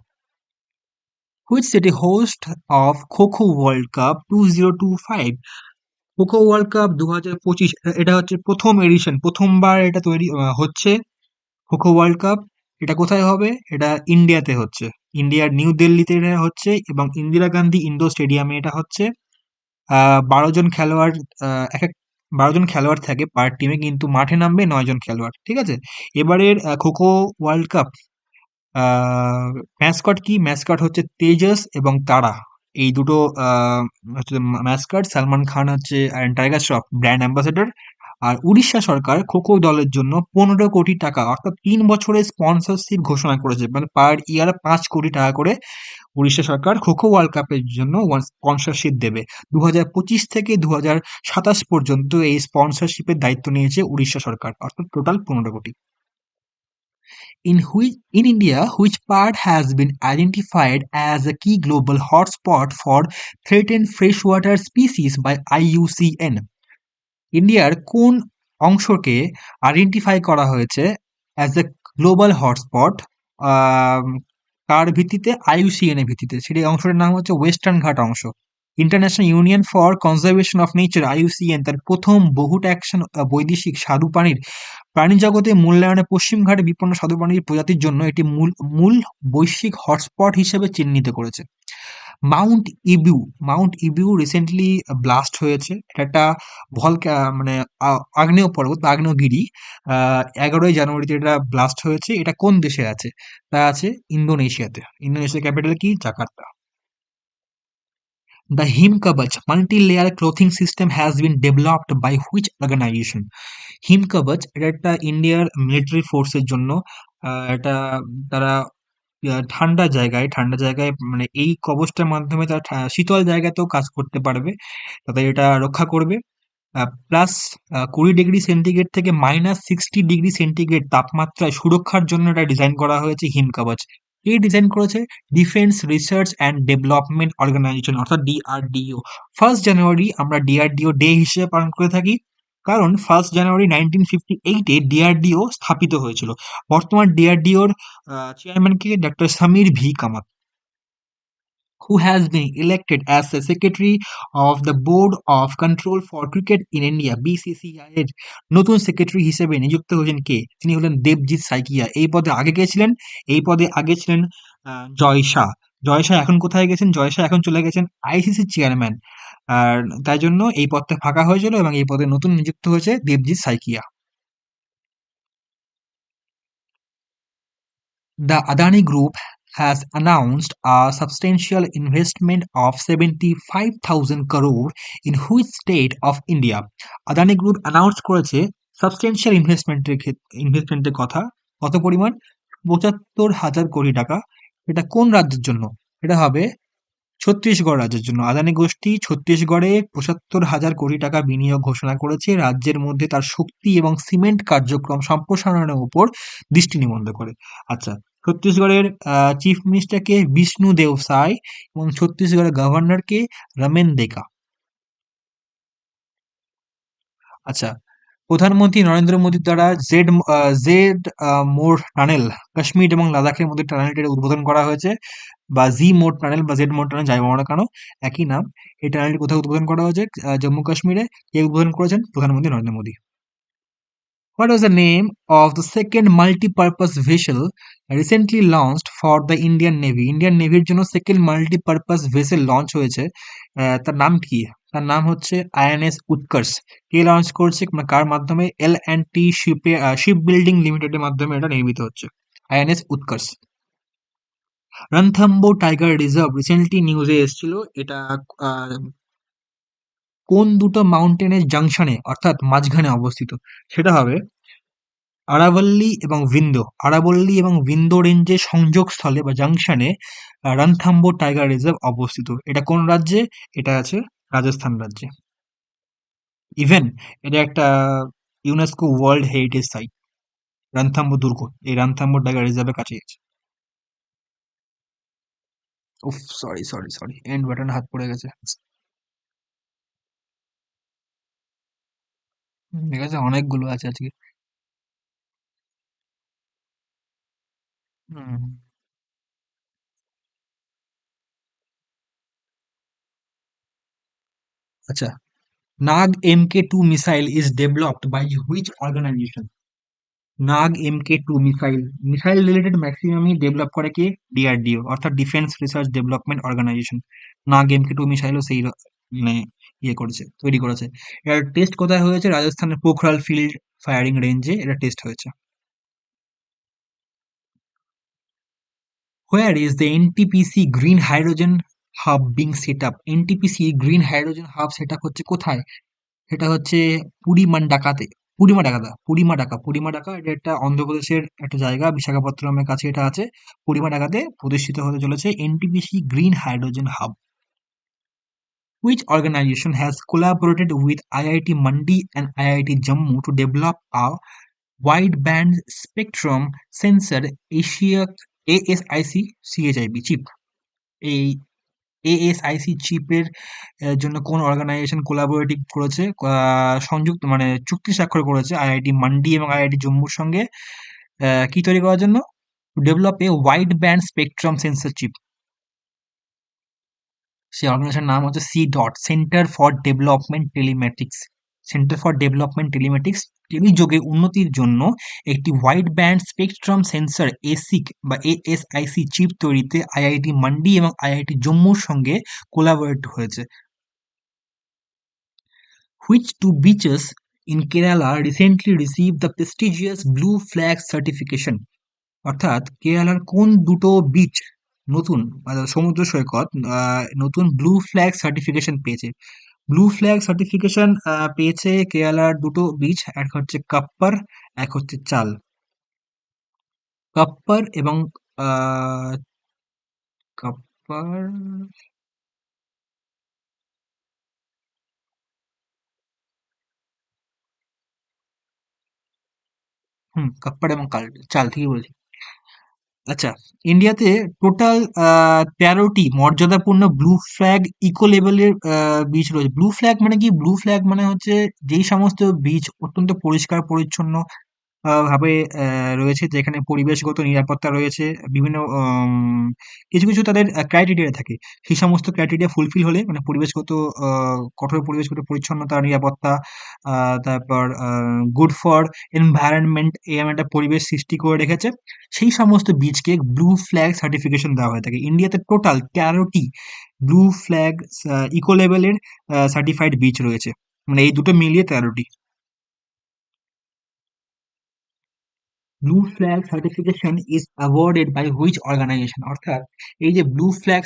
Which city host of kho world cup 2025? Kho kho world cup 2025, এটা হচ্ছে প্রথম এডিশন, প্রথমবার এটা তৈরি হচ্ছে খোখো ওয়ার্ল্ড কাপ। এটা কোথায় হবে? এটা ইন্ডিয়াতে হচ্ছে, ইন্ডিয়ার নিউ দিল্লিতে এটা হচ্ছে, এবং ইন্দিরা গান্ধী ইন্ডোর স্টেডিয়ামে এটা হচ্ছে। 12 জন খেলোয়াড়, এক এক 12 জন খেলোয়াড় থাকে পার টিমে, কিন্তু মাঠে নামবে 9 জন খেলোয়াড়, ঠিক আছে? এবারের খোখো ওয়ার্ল্ড কাপ ম্যাসকট কি? ম্যাসকট হচ্ছে তেজস এবং তারা, এই দুটো হচ্ছে ম্যাসকট। সালমান খান হচ্ছে টাইগার শ্রফ ব্র্যান্ড অ্যাম্বাসেডর। আর উড়িষ্যা সরকার খোখো দলের জন্য 15 কোটি টাকা, অর্থাৎ 3 বছরের স্পন্সরশিপ ঘোষণা করেছে, মানে পার ইয়ার 5 কোটি টাকা করে উড়িষ্যা সরকার খোখো ওয়ার্ল্ড কাপের জন্য স্পন্সরশিপ দেবে। 2025 থেকে 2027 পর্যন্ত এই স্পন্সরশিপের দায়িত্ব নিয়েছে উড়িষ্যা সরকার, অর্থাৎ টোটাল 15 কোটি। In India, which part has been identified as a key global hotspot for threatened freshwater species by IUCN? ইন্ডিয়ার কোন অংশকে আইডেন্টিফাই করা হয়েছে অ্যাজ এ গ্লোবাল হটস্পট, কার ভিত্তিতে? আইইউসিএন এর ভিত্তিতে। সেই অংশটার নাম হচ্ছে ওয়েস্টার্ন ঘাট অংশ। International union for conservation of nature, IUCN, তার প্রথম বহুট অ্যাকশন বৈদেশিক স্বাদু পানির প্রাণী জগতে মূল্যায়নে পশ্চিম ঘাটে বিপন্ন স্বাদু পানির প্রজাতির জন্য এটি মূল মূল বৈশ্বিক হটস্পট হিসেবে চিহ্নিত করেছে। মাউন্ট ইবিউ, মাউন্ট ইবিউ রিসেন্টলি ব্লাস্ট হয়েছে। এটা একটা মানে আগ্নেয় পর্বত বা আগ্নেয়গিরি। 11ই জানুয়ারিতে এটা ব্লাস্ট হয়েছে। এটা কোন দেশে আছে? তা আছে ইন্দোনেশিয়াতে। ইন্দোনেশিয়ার ক্যাপিটাল কি? Jakarta. The Himkavach multi-layer clothing system has been developed by which organization? হিমকবচ এটা একটা ইন্ডিয়ার মিলিটারি ফোর্সের জন্য। এটা তারা ঠান্ডা জায়গায় মানে এই কবচটার মাধ্যমে তারা শীতল জায়গাতেও কাজ করতে পারবে, তাদের এটা রক্ষা করবে। প্লাস 20 ডিগ্রি সেন্টিগ্রেড থেকে -60 ডিগ্রি সেন্টিগ্রেড তাপমাত্রায় সুরক্ষার জন্য এটা ডিজাইন করা হয়েছে হিমকবচ। এই ডিজাইন করেছে defence research and development organisation, অর্থাৎ ডিআরডিও। 1 জানুয়ারি আমরা ডিআরডিও ডে হিসেবে পালন করে থাকি, কারণ 1 জানুয়ারি 1958-এ ডিআরডিও স্থাপিত হয়েছিল। বর্তমান ডিআরডিওর চেয়ারম্যান কে? Doctor Samir V Kamat. Who has been elected as the Secretary of the Board of Control for Cricket in India (BCCI) এর নতুন সেক্রেটারি হিসেবে নিযুক্ত হয়েছেন কে? তিনি হলেন দেবজিৎ সাইকিয়া। এই পদে আগে কে ছিলেন? এই পদে আগে ছিলেন জয় শাহ। জয় শাহ এখন কোথায় গেছেন? জয় শাহ এখন চলে গেছেন আইসিসি চেয়ারম্যান। আর তাই জন্য এই পদটা ফাঁকা হয়েছিল, এবং এই পদে নতুন নিযুক্ত হয়েছে Debjit Saikia. The Adani Group has announced a substantial investment of 75,000 crore in which state of India? Adani group announce করেছে সাবস্টেন্সিয়াল ইনভেস্টমেন্টের কথা। কত পরিমাণ? 75,000 কোটি টাকা। এটা কোন রাজ্যের জন্য? এটা হবে ছত্তিশগড় রাজ্যের জন্য। আদানি গোষ্ঠী ছত্তিশগড়ে 75,000 কোটি টাকা বিনিয়োগ ঘোষণা করেছে, রাজ্যের মধ্যে তার শক্তি এবং সিমেন্ট কার্যক্রম সম্প্রসারণের উপর দৃষ্টি নিবদ্ধ করে। আচ্ছা, ছত্তিশগড়ের চিফ মিনিস্টারকে বিষ্ণু দেও সাই, এবং ছত্তিশগড়ের গভর্নরকে রমেন দেকা। আচ্ছা, প্রধানমন্ত্রী নরেন্দ্র মোদীর দ্বারা জেড মোর টানেল কাশ্মীর এবং লাদাখের মধ্যে টানেলটির উদ্বোধন করা হয়েছে, বা জি মোড টানেল বা জেড মোড টানেল যাই বলো না কেন, একই নাম। এই টানেলটি কোথায় উদ্বোধন করা হয়েছে? জম্মু কাশ্মীরে। কে উদ্বোধন করেছেন? প্রধানমন্ত্রী Narendra Modi. What was the name of the second multi-purpose vessel recently launched for the Indian Navy? Indian নেভির জন্য সেকেন্ড মাল্টিপারপাস ভেসেল লঞ্চ হয়েছে। তার নাম কি? তার নাম হচ্ছে আইএনএস উৎকর্ষ। কে লঞ্চ করছে, মানে কার মাধ্যমে? এল&টি শিপ বিল্ডিং লিমিটেডের মাধ্যমে এটা নির্মিত হচ্ছে, আইএনএস উৎকর্ষ। রণথম্বোর টাইগার রিজার্ভ রিসেন্টলি নিউজে এসেছিল। এটা আহ, কোন দুটো মাউন্টেনের জাংশনে অর্থাৎ মাঝখানে অবস্থিত? সেটা হবে আরাবল্লী এবং ভিন্দো। আরাবল্লী এবং ভিন্দো রেঞ্জের সংযোগস্থলে বা জাংশনে রণথাম্বোর টাইগার রিজার্ভ অবস্থিত। এটা কোন রাজ্যে? এটা আছে রাজস্থান রাজ্যে। ইভেন এটা একটা UNESCO world heritage site, Ranthambore দুর্গ এই রণথাম্বোর টাইগার রিজার্ভের কাছে আছে। উফ, sorry sorry sorry, end button হাত পড়ে গেছে। ঠিক আছে, অনেকগুলো আছে আজকে। হুম, আচ্ছা। নাগ MK2 missile is developed by which organization? Nag MK2 missile, missile related ম্যাক্সিমামই ডেভেলপ করে কে? ডিআরডিও, অর্থাৎ ডিফেন্স রিসার্চ ডেভেলপমেন্ট অর্গানাইজেশন। নাগ MK2 মিসাইলও সেই মানে ইয়ে করেছে, তৈরি করেছে। এর টেস্ট কোথায় হয়েছে? রাজস্থানের পোখরাল ফিল্ড ফায়ারিং রেঞ্জে এটা টেস্ট হয়েছে। হোয়ার is the NTPC green hydrogen hub being set up? NTPC green hydrogen hub set up হচ্ছে কোথায়? সেটা হচ্ছে পুরিমান্ডাকাতে। পুরিমাডাকা এটা একটা অন্ধ্রপ্রদেশের একটা জায়গা, বিশাখাপত্তনমের কাছে এটা আছে। পুরিমাডাকাতে প্রতিষ্ঠিত হতে চলেছে NTPC green hydrogen hub. Which organization has collaborated with IIT Mandi and IIT Jammu to develop a wideband spectrum sensor Asia ASIC CHIP chip? এই এএসআইসি চিপের জন্য কোন অর্গানাইজেশন কোলাবোরেটিভ করেছে, সংযুক্ত মানে চুক্তি স্বাক্ষর করেছে আইআইটি মান্ডি এবং আইআইটি জম্মুর সঙ্গে? কি তৈরি করার জন্য? Develop a wide band spectrum sensor chip. সেই অর্গানাইজেশনের নাম হচ্ছে centre for development telematics. Centre for development telematics টেলিযোগে উন্নতির জন্য একটি wide band spectrum sensor ASIC বা এএসআইসি চিপ তৈরিতে আইআইটি মান্ডি এবং আইআইটি জম্মুর সঙ্গে কোলাবোরেট হয়েছে। Which two beaches in Kerala recently received the prestigious Blue Flag certification? অর্থাৎ কেরালার কোন দুটো বিচ নতুন সমুদ্র সৈকত নতুন ব্লু ফ্ল্যাগ সার্টিফিকেশন পেয়েছে? ব্লু ফ্ল্যাগ সার্টিফিকেশন পেয়েছে কেরালার দুটো বিচ, এক হচ্ছে কাপ্পার, এক হচ্ছে চাল। কাপ্পার এবং আহ, কাপ্পার, কাপ্পার এবং চাল, ঠিকই বলেছি। আচ্ছা, ইন্ডিয়াতে টোটাল ১৩টি মর্যাদাপূর্ণ ব্লু ফ্ল্যাগ ইকো লেভেলের বিচ রয়েছে। ব্লু ফ্ল্যাগ মানে কি? ব্লু ফ্ল্যাগ মানে হচ্ছে যেই সমস্ত বিচ অত্যন্ত পরিষ্কার পরিচ্ছন্ন ভাবে রয়েছে, যেখানে পরিবেশগত নিরাপত্তা রয়েছে, বিভিন্ন কিছু কিছু তাদের ক্রাইটেরিয়া থাকে। সেই সমস্ত ক্রাইটেরিয়া ফুলফিল হলে, মানে পরিবেশগত কঠোর পরিবেশগত পরিচ্ছন্নতা, নিরাপত্তা, তারপর গুড ফর এনভায়রনমেন্ট, এরকম একটা পরিবেশ সৃষ্টি করে রেখেছে, সেই সমস্ত বীজকে ব্লু ফ্ল্যাগ সার্টিফিকেশন দেওয়া হয়ে থাকে। ইন্ডিয়াতে টোটাল ১৩টি ব্লু ফ্ল্যাগ ইকো লেভেলের সার্টিফাইড বীচ রয়েছে, মানে এই দুটো মিলিয়ে ১৩টি। Blue flag certification is awarded by which organisation? অর্থাৎ এই যে ব্লু ফ্ল্যাগ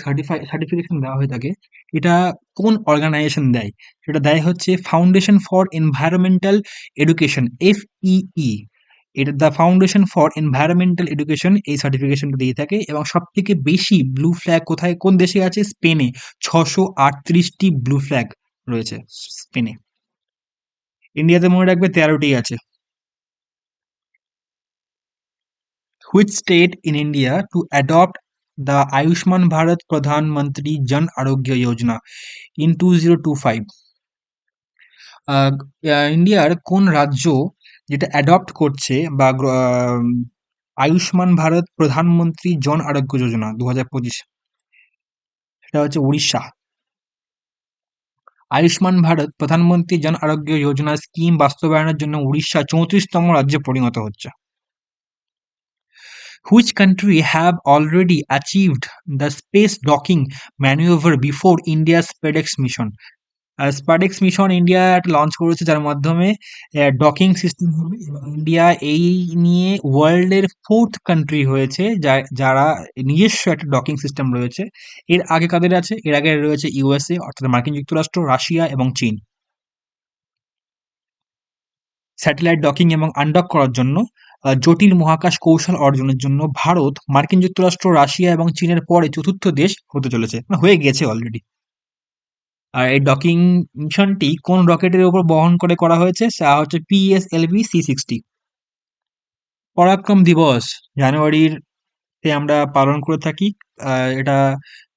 সার্টিফিকেশন দেওয়া হয়ে থাকে, এটা কোন অর্গানাইজেশন দেয়? সেটা দেয় হচ্ছে foundation for environmental education, FEE। এটা the foundation for environmental education এই সার্টিফিকেশনটা দিয়ে থাকে। এবং সব থেকে বেশি ব্লু ফ্ল্যাগ কোথায়, কোন দেশে আছে? স্পেনে। ৬৩৮টি ব্লু ফ্ল্যাগ রয়েছে স্পেনে। ইন্ডিয়াতে মনে রাখবে ১৩টি আছে। Which state in India to adopt the Ayushman Bharat Pradhan Mantri Jan Arogya Yojana in 2025? আহ, ইন্ডিয়ার কোন রাজ্য যেটা অ্যাডপ্ট করছে বা আয়ুষ্মান ভারত প্রধানমন্ত্রী জন আরোগ্য যোজনা 2025, সেটা হচ্ছে উড়িষ্যা। আয়ুষ্মান ভারত প্রধানমন্ত্রী জন আরোগ্য যোজনা স্কিম বাস্তবায়নের জন্য উড়িষ্যা 34তম রাজ্যে পরিণত হচ্ছে। Which country have already achieved the space docking maneuver before India's SpaceX mission? SpaceX mission India একটা লঞ্চ করেছে, যার মাধ্যমে ডকিং সিস্টেম হবে, এবং ইন্ডিয়া এই নিয়ে ওয়ার্ল্ডের 4th কান্ট্রি হয়েছে যারা নিজস্ব একটা ডকিং সিস্টেম রয়েছে। এর আগে কাদের আছে? এর আগে রয়েছে ইউএসএ অর্থাৎ মার্কিন যুক্তরাষ্ট্র, রাশিয়া এবং চীন। স্যাটেলাইট ডকিং এবং আনডক করার জন্য জটিল মহাকাশ কৌশল অর্জনের জন্য ভারত মার্কিন যুক্তরাষ্ট্র, রাশিয়া এবং চীনের পরে 4র্থ দেশ হতে চলেছে, মানে হয়ে গেছে অলরেডি। আর এই ডকিং মিশনটি কোন রকেটের উপর বহন করে করা হয়েছে? তা হচ্ছে PSLV-C60। পরাক্রম দিবস জানুয়ারির তে আমরা পালন করে থাকি। এটা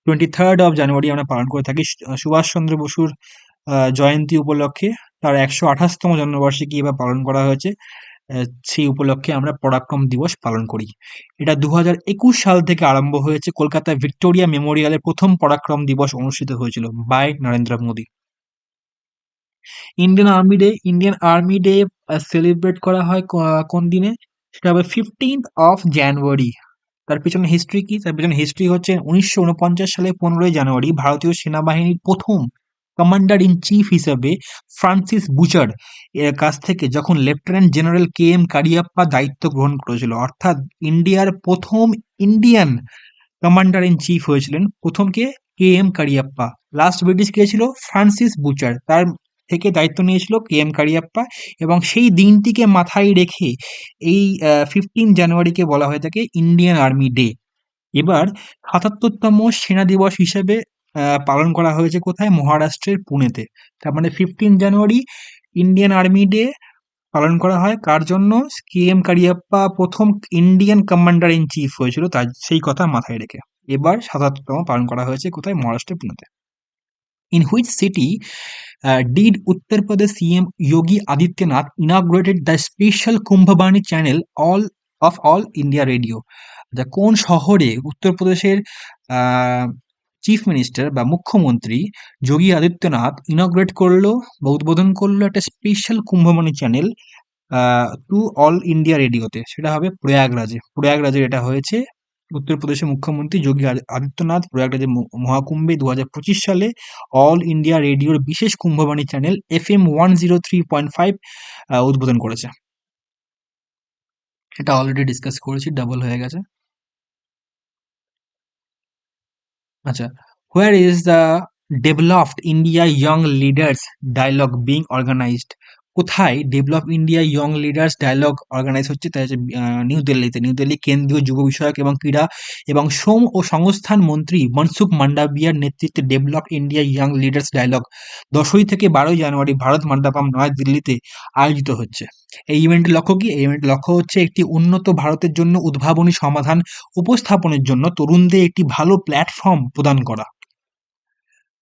23rd of January আমরা পালন করে থাকি সুভাষচন্দ্র বসুর জয়ন্তী উপলক্ষে। তার 128তম জন্মবার্ষিকী এবার পালন করা হয়েছে। সেই উপলক্ষে আমরা পরাক্রম দিবস পালন করি। এটা 2021 সাল থেকে আরম্ভ হয়েছে। কলকাতায় ভিক্টোরিয়া মেমোরিয়ালে প্রথম পরাক্রম দিবস অনুষ্ঠিত হয়েছিল by Narendra Modi. Indian army day celebrate করা হয় কোন দিনে? সেটা হবে 15th of January। তার পেছনে হিস্ট্রি কি? তার পেছনে হিস্ট্রি হচ্ছে 1949 সালে 15ই জানুয়ারি ভারতীয় সেনাবাহিনীর প্রথম কমান্ডার ইন চিফ হিসেবে ফ্রান্সিস বুচার এর কাছ থেকে যখন লেফটেন্যান্ট জেনারেল KM কারিয়াপ্পা দায়িত্ব গ্রহণ করেছিল, অর্থাৎ ইন্ডিয়ার প্রথম ইন্ডিয়ান কমান্ডার ইন চিফ হয়েছিলেন প্রথম কে? KM কারিয়াপ্পা। লাস্ট ব্রিটিশ কে ছিল? Francis Butcher. তার থেকে দায়িত্ব নিয়েছিল KM কারিয়াপ্পা, এবং সেই দিনটিকে মাথায় রেখে এই 15 জানুয়ারিকে বলা হয়ে থাকে ইন্ডিয়ান আর্মি ডে। এবার ৭৭তম সেনা দিবস হিসেবে পালন করা হয়েছে কোথায়? মহারাষ্ট্রের পুনেতে। তার মানে 15 জানুয়ারি ইন্ডিয়ান আর্মি ডে পালন করা হয় কার জন্য? KM কারিয়াপ্পা প্রথম ইন্ডিয়ান কমান্ডার ইন চিফ হয়েছিল, তার সেই কথা মাথায় রেখে এবার ৭৭তম পালন করা হয়েছে কোথায়? মহারাষ্ট্রের পুনেতে। In which city did Uttar Pradesh CM Yogi Adityanath inaugurated the special Kumbhabani channel all India Radio? কোন শহরে উত্তরপ্রদেশের চিফ মিনিস্টার বা মুখ্যমন্ত্রী যোগী আদিত্যনাথ ইনগ্রেট করলো বা উদ্বোধন করলো একটা special Kumbhvani channel to All India রেডিওতে? সেটা হবে প্রয়াগরাজে। প্রয়াগরাজে এটা হয়েছে। উত্তরপ্রদেশের মুখ্যমন্ত্রী যোগী আদিত্যনাথ প্রয়াগরাজের মহাকুম্ভে 2025 সালে অল ইন্ডিয়া রেডিওর বিশেষ কুম্ভবাণী চ্যানেল FM 103.5 উদ্বোধন করেছে। এটা অলরেডি ডিসকাস করেছি, ডাবল হয়ে গেছে। আচ্ছা, where is the developed India young leaders dialogue being organised? কোথায় develop India young leaders dialogue organise হচ্ছে? তাই হচ্ছে নিউ দিল্লিতে। নিউ দিল্লি কেন্দ্রীয় যুব বিষয়ক এবং ক্রীড়া এবং শ্রম ও সংস্থান মন্ত্রী মনসুখ মান্ডাভিয়ার নেতৃত্বে develop India young leaders dialogue 10ই থেকে 12ই জানুয়ারি ভারত মণ্ডপম নয়াদিল্লিতে আয়োজিত হচ্ছে। এই ইভেন্টের লক্ষ্য কি? এই ইভেন্টের লক্ষ্য হচ্ছে একটি উন্নত ভারতের জন্য উদ্ভাবনী সমাধান উপস্থাপনের জন্য তরুণদের একটি ভালো প্ল্যাটফর্ম প্রদান করা।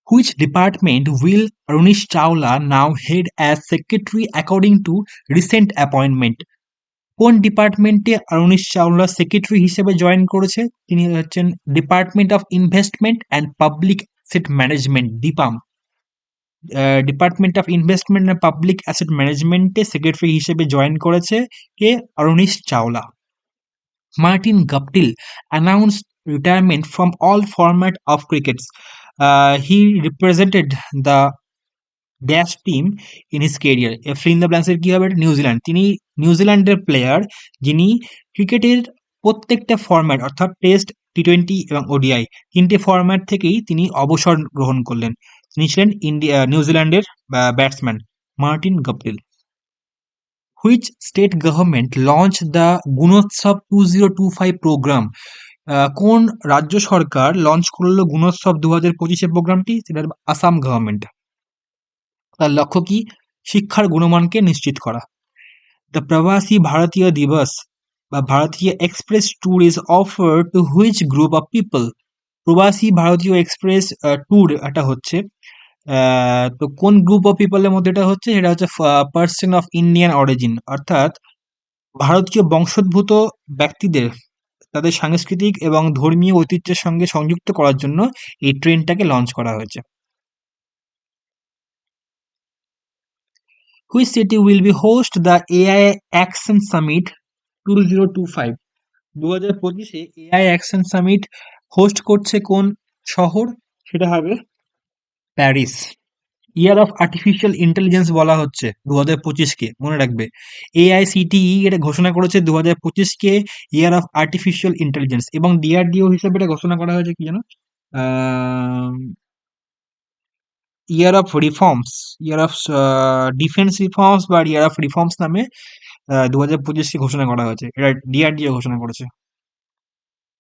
Which department will Arunish Chawla now head as secretary according to recent appointment? কোন ডিপার্টমেন্টে অরুণিশ চাওলা সেক্রেটারি হিসেবে জয়েন করেছে? তিনি হচ্ছেন department of investment and public asset management, DIPAM. Department of investment and public asset ম্যানেজমেন্টে সেক্রেটারি হিসেবে জয়েন করেছে কে? Arunish Chawla. Martin Guptill announced retirement from all format of crickets. He represented the dash team in his career. Fill in the ব্ল্যাঙ্কসের কি হবে? New Zealand. তিনি নিউজিল্যান্ডের player যিনি ক্রিকেটের প্রত্যেকটা ফরম্যাট অর্থাৎ টেস্ট, T20 এবং ODI তিনটে ফরম্যাট থেকেই তিনি অবসর গ্রহণ করলেন। তিনি ছিলেন নিউজিল্যান্ডের batsman Martin Guptill. Which state government launch the Gunotsav 2025 programme? কোন রাজ্য সরকার লঞ্চ করলো গুণোৎসব 2025 প্রোগ্রামটি? সেটা আসাম গভর্নমেন্ট। তার লক্ষ্য কি? শিক্ষার গুণমানকে নিশ্চিত করা। দ্য প্রবাসী ভারতীয় দিবস বা Bharatiya express tour is offer to which group of people? Pravasi Bharatiya express tour এটা হচ্ছে তো কোন গ্রুপ অফ পিপলের মধ্যে এটা হচ্ছে? সেটা হচ্ছে পার্সন অফ ইন্ডিয়ান অরিজিন, অর্থাৎ ভারতীয় বংশোদ্ভূত ব্যক্তিদের তাদের সাংস্কৃতিক এবং ধর্মীয় ঐতিহ্যের সঙ্গে সংযুক্ত করার জন্য এই ট্রেনটাকে লঞ্চ করা হয়েছে। Which city will be host the AI action summit 2025? 2025-এ এআই অ্যাকশন সামিট হোস্ট করছে কোন শহর? সেটা হবে Paris. Year of artificial intelligence বলা হচ্ছে 2025-কে, মনে রাখবে। এআইসিটিই এটা ঘোষণা করেছে 2025-কে ইয়ার অফ আর্টিফিশিয়াল ইন্টেলিজেন্স, এবং ডিআরডিও হিসেবে এটা ঘোষণা করা হয়েছে কি জানো? Year of reforms, year of defence reforms বা ইয়ার অফ রিফর্মস নামে 2025-কে ঘোষণা করা হয়েছে, এটা ডিআরডিও ঘোষণা করেছে।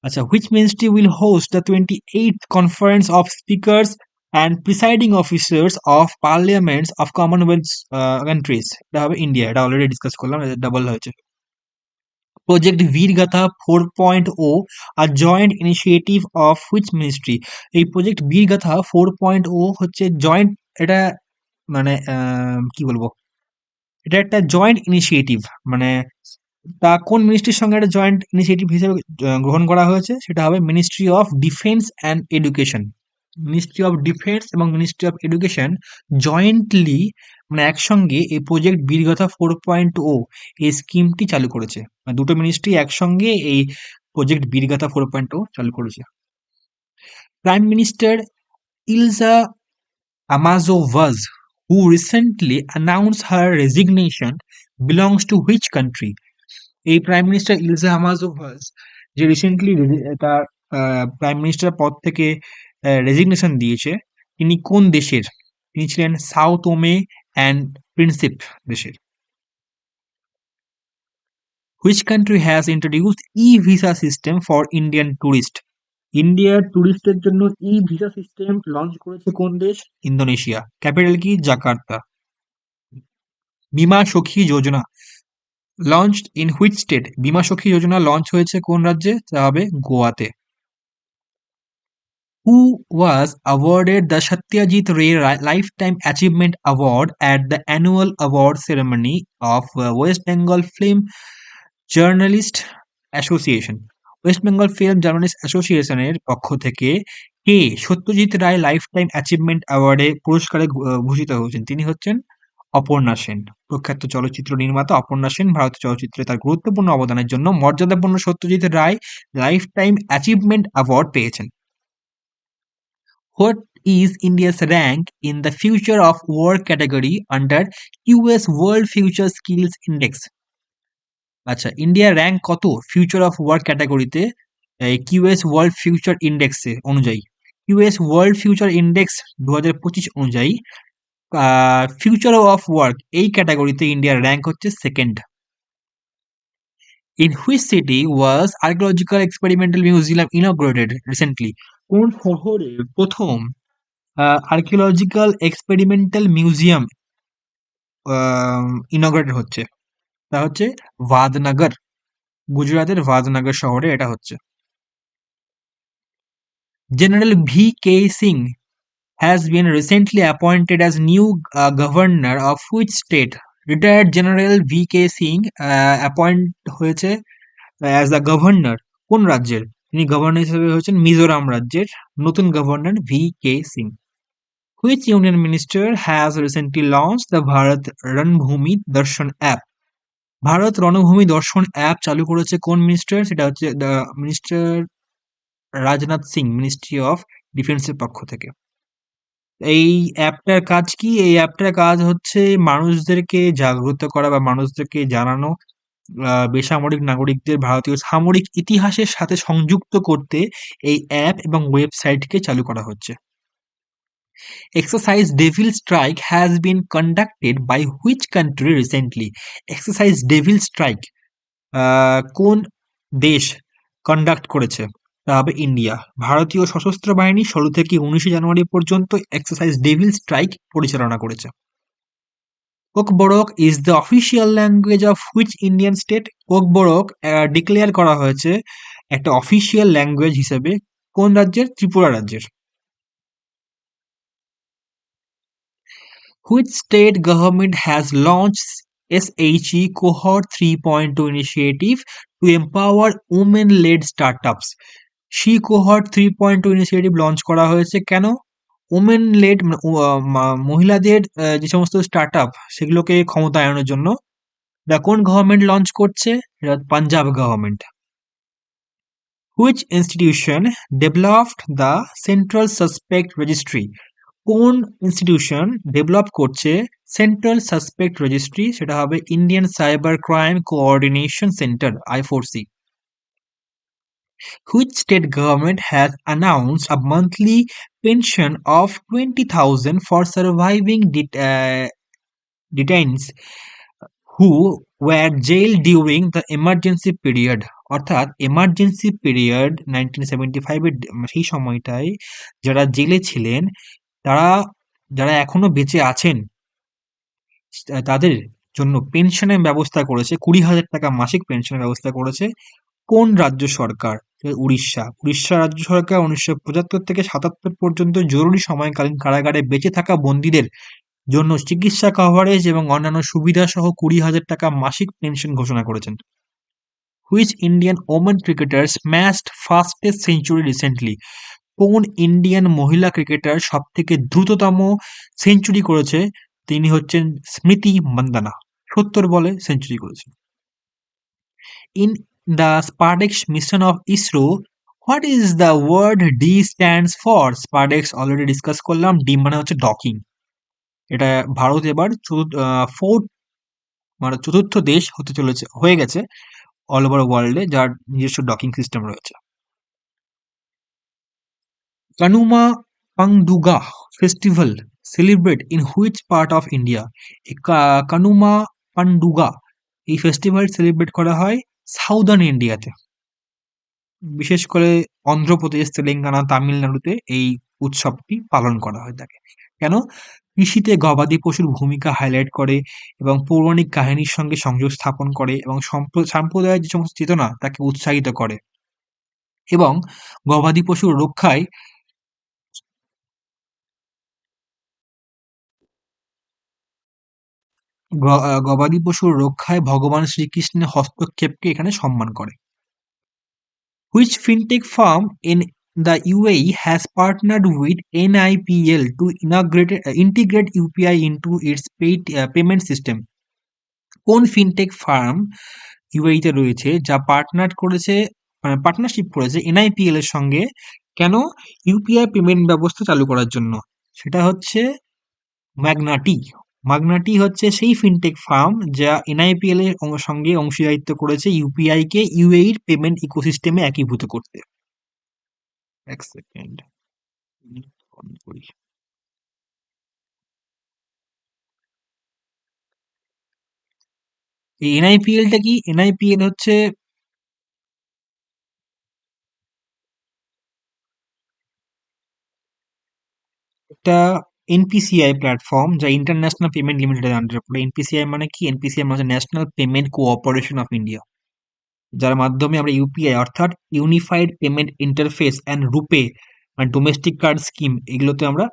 আচ্ছা, which ministry will host the 28th conference of speakers and presiding officers of parliaments of commonwealth countries? এটা হবে ইন্ডিয়া, এটা অলরেডি ডিসকাস করলাম, এটা ডাবল হয়েছে। Project Veergatha 4.0, a joint initiative of which ministry? এই প্রজেক্ট বীরগাথা 4.0 হচ্ছে জয়েন্ট, এটা মানে কি বলবো, এটা একটা জয়েন্ট ইনিশিয়েটিভ, মানে তা কোন মিনিস্ট্রির সঙ্গে একটা জয়েন্ট ইনিশিয়েটিভ হিসেবে গ্রহণ করা হয়েছে? সেটা হবে ministry of defence and education. Ministry of defence এবং মিনিস্ট্রি অফ এডুকেশন জয়েন্টলি, মানে একসঙ্গে এই প্রজেক্ট বীরগাথা 4.0 এই স্কিমটি চালু করেছে। মানে দুটো মিনিস্ট্রি একসঙ্গে এই প্রজেক্ট বীরগাথা 4.0 চালু করেছে। প্রাইম মিনিস্টার ইলজা আমাজোভাজ, who recently announced her resignation, belongs to which country? এই প্রাইম মিনিস্টার ইলজা আমাজোভাস যে রিসেন্টলি তার প্রাইম মিনিস্টার পদ থেকে রেজিগনেশন দিয়েছে, তিনি কোন দেশের? তিনি ছিলেন সাউথ ওমে অ্যান্ড প্রিন্সিপ দেশের। Which country has introduced E visa system for Indian tourist? ইন্ডিয়ার ট্যুরিস্টের জন্য ই ভিসা সিস্টেম লঞ্চ করেছে কোন দেশ? ইন্দোনেশিয়া। ক্যাপিটাল কি? জাকার্তা। বীমা সখী যোজনা লঞ্চড ইন হুইচ স্টেট? বীমা সখী যোজনা লঞ্চ হয়েছে কোন রাজ্যে? তা হবে গোয়াতে। Who was awarded the Satyajit Ray Lifetime Achievement Award at the annual award ceremony of West Bengal Film Journalist Association? West Bengal film journalist অ্যাসোসিয়েশনের পক্ষ থেকে কে Satyajit Ray life time achievement অ্যাওয়ার্ডে পুরস্কারে ভূষিত হয়েছেন? তিনি হচ্ছেন অপর্ণা সেন। প্রখ্যাত চলচ্চিত্র নির্মাতা অপর্ণা সেন ভারতীয় চলচ্চিত্রে তার গুরুত্বপূর্ণ অবদানের জন্য মর্যাদাপূর্ণ Satyajit Ray life time achievement award পেয়েছেন। What is India's rank in the Future of Work category under QS World Future Skills Index? আচ্ছা, ইন্ডিয়ার র্যাঙ্ক কত ফিউচার অফ ওয়ার্ক ক্যাটাগরিতে কিউএস ওয়ার্ল্ড ফিউচার ইন্ডেক্সে অনুযায়ী? কিউএস ওয়ার্ল্ড ফিউচার ইন্ডেক্স 2025 অনুযায়ী future of work এই ক্যাটাগরিতে ইন্ডিয়ার র্যাঙ্ক হচ্ছে second. In which city was Archaeological Experimental Museum inaugurated recently? কোন শহরে প্রথম আর্কিওলজিক্যাল এক্সপেরিমেন্টাল মিউজিয়াম ইনগ্রেটেড হচ্ছে? তা হচ্ছে ভাদনগর, গুজরাটের ভাদনগর শহরে এটা হচ্ছে। General V K Singh has been recently appointed as new governor of which state? Retired general V K Singh appoint হয়েছে অ্যাজ দ্য গভর্নর কোন রাজ্যের? তিনি গভর্নর হিসেবে হয়েছেন মিজোরাম রাজ্যের নতুন governor V K Singh. Which union minister has recently launched the Bharat Ranbhoomi Darshan app? Bharat Ranbhoomi Darshan app চালু করেছে কোন মিনিস্টার? সেটা হচ্ছে the minister Rajnath Singh, ministry of ডিফেন্সের পক্ষ থেকে। এই অ্যাপটার কাজ কি? এই অ্যাপটার কাজ হচ্ছে মানুষদেরকে জাগ্রত করা বা মানুষদেরকে জানানো, বেসামরিক নাগরিকদের ভারতীয় সামরিক ইতিহাসের সাথে সংযুক্ত করতে এই অ্যাপ এবং ওয়েবসাইটকে চালু করা হচ্ছে। Exercise Devil Strike has been conducted by which country recently? Exercise Devil Strike কোন দেশ কন্ডাক্ট করেছে? তা হবে ইন্ডিয়া। ভারতীয় সশস্ত্র বাহিনী 16 থেকে 19 জানুয়ারি পর্যন্ত এক্সারসাইজ ডেভিল স্ট্রাইক পরিচালনা করেছে। Kokborok is the official language of which Indian state? Kokborok declare করা হয়েছে একটা অফিসিয়াল ল্যাঙ্গুয়েজ হিসেবে কোন রাজ্যের? ত্রিপুরা রাজ্যের। Which state government has launched SHE Cohort 3.2 initiative to empower women-led startups? She cohort 3.2 initiative launch করা হয়েছে কেন? ওমেন লেড মহিলাদের যে সমস্ত স্টার্টআপ সেগুলোকে ক্ষমতায়নের জন্য। এটা কোন গভর্নমেন্ট লঞ্চ করছে? এটা Punjab government. Which institution developed the central suspect registry? কোন ইনস্টিটিউশন ডেভেলপ করছে সেন্ট্রাল সাসপেক্ট রেজিস্ট্রি? সেটা হবে Indian cyber crime coordination centre, I4C. Which state government has announced a monthly pension of 20,000 for surviving detainees who were jailed during the emergency period? অর্থাৎ emergency period 1975 এর সেই সময়টায় যারা জেলে ছিলেন, তারা যারা এখনো বেঁচে আছেন তাদের জন্য পেনশনের ব্যবস্থা করেছে, 20,000 টাকা মাসিক পেনশনের ব্যবস্থা করেছে কোন রাজ্য সরকার? উড়িষ্যা। উড়িষ্যা রাজ্য সরকার 1975 থেকে 77 পর্যন্ত জরুরি সময়কালীন কারাগারে বেঁচে থাকা বন্দীদের জন্য চিকিৎসা কভারেজ এবং অন্যান্য সুবিধা সহ 20,000 টাকা মাসিক পেনশন ঘোষণা করেছেন। Which Indian women cricketer smashed fastest century recently? কোন ইন্ডিয়ান মহিলা ক্রিকেটার সব থেকে দ্রুততম সেঞ্চুরি করেছে? তিনি হচ্ছেন স্মৃতি মান্দানা, 70 বলে সেঞ্চুরি করেছেন। In the SPARDEX mission of ISRO, what is the word D stands for? SPARDEX already discuss করলাম, D মানে হচ্ছে ডকিং। এটা ভারত এবার ফোর্থ মানে চতুর্থ দেশ হয়ে গেছে অল ওভার ওয়ার্ল্ডে যার নিজস্ব ডকিং সিস্টেম রয়েছে। Kanuma Panduga festival celebrate in which part of India? Kanuma Panduga এই ফেস্টিভ্যাল সেলিব্রেট করা হয় সাউদার্ন ইন্ডিয়াতে, বিশেষ করে অন্ধ্রপ্রদেশ, তেলেঙ্গানা, তামিলনাড়ুতে এই উৎসবটি পালন করা হয়ে থাকে। কেন? কৃষিতে গবাদি পশুর ভূমিকা হাইলাইট করে এবং পৌরাণিক কাহিনীর সঙ্গে সংযোগ স্থাপন করে এবং সাম্প্রদায়ের যে সমস্ত চেতনা তাকে উৎসাহিত করে এবং গবাদি পশুর রক্ষায় গবাদি পশুর রক্ষায় ভগবান শ্রীকৃষ্ণের হস্তক্ষেপকে এখানে সম্মান করে। Which fintech firm in the UAE has partnered with NIPL to integrate UPI into its payment system? কোন ফিনটেক ফার্ম ইউএইতে রয়েছে যা পার্টনারশিপ করেছে এনআইপিএল এর সঙ্গে? কেন? ইউপিআই পেমেন্ট ব্যবস্থা চালু করার জন্য। সেটা হচ্ছে ম্যাগনাটি। ম্যাগনাটি হচ্ছে সেই ফিনটেক ফার্ম যা এনআইপিএল এর সঙ্গে অংশীদারিত্ব করেছে ইউপিআই কে ইউএইর পেমেন্ট ইকোসিস্টেমে একীভূত করতে। এক সেকেন্ড অন করি। এই এনআইপিএলটা কি? এনআইপিএল হচ্ছে একটা এনপিসিআই প্ল্যাটফর্ম যা ইন্টারন্যাশনাল পেমেন্ট লিমিটেডের আন্ডারে পড়ে। এনপিসিআই মানে কি? এনপিসিআই মানে national payment cooperation of India, যার মাধ্যমে আমরা ইউপিআই অর্থাৎ ইউনিফাইড পেমেন্ট ইন্টারফেস অ্যান্ড রুপে মানে ডোমেস্টিক কার্ড স্কিম এগুলোতে আমরা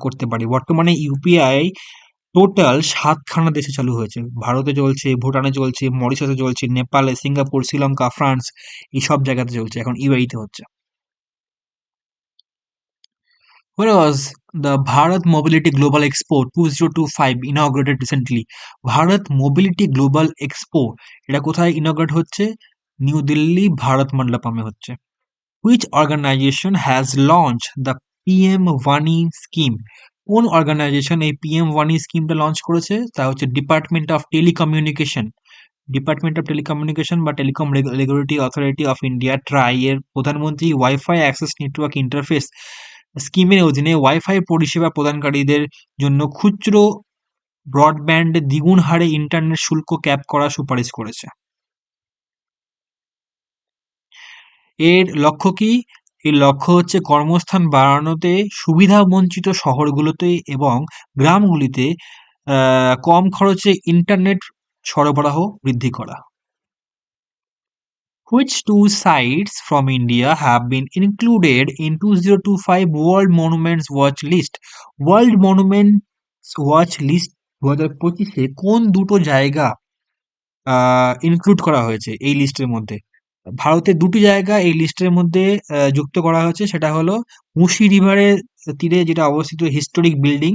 করতে পারি। বর্তমানে ইউপিআই টোটাল 7খানা দেশে চালু হয়েছে। ভারতে চলছে, ভুটানে চলছে, মরিশাসে চলছে, নেপালে, সিঙ্গাপুর, শ্রীলঙ্কা, ফ্রান্স এই সব জায়গাতে চলছে। এখন ইউএইতে হচ্ছে। Where was the Bharat Mobility Global Expo 2025 inaugurated recently? Bharat mobility global expo এটা কোথায় ইনগ্রেট হচ্ছে? নিউ দিল্লি ভারত মন্ডপমে হচ্ছে। Which organization has launched the PM Vani scheme? কোন অর্গানাইজেশন এই পিএম ওয়ানি স্কিমটা লঞ্চ করেছে? তা হচ্ছে department of telecommunication. Department of telecommunication বা telecom regulatory authority of India TRAI এর প্রধানমন্ত্রী ওয়াইফাই অ্যাক্সেস নেটওয়ার্ক ইন্টারফেস স্কিমের অধীনে ওয়াইফাই পরিষেবা প্রদানকারীদের জন্য খুচরো ব্রডব্যান্ড দ্বিগুণ হারে ইন্টারনেট শুল্ক ক্যাপ করার সুপারিশ করেছে। এর লক্ষ্য কি? এর লক্ষ্য হচ্ছে কর্মস্থান বাড়ানোতে সুবিধা বঞ্চিত শহরগুলোতে এবং গ্রামগুলিতে কম খরচে ইন্টারনেট সরবরাহ বৃদ্ধি করা। Which two sites from India have been included in 2025 World Monuments Watch List? World monument watch list 2025-এ কোন দুটো জায়গা ইনক্লুড করা হয়েছে এই লিস্টের মধ্যে? ভারতের দুটি জায়গা এই লিস্টের মধ্যে যুক্ত করা হয়েছে, সেটা হলো মুসি রিভারের তীরে যেটা অবস্থিত হিস্টোরিক বিল্ডিং,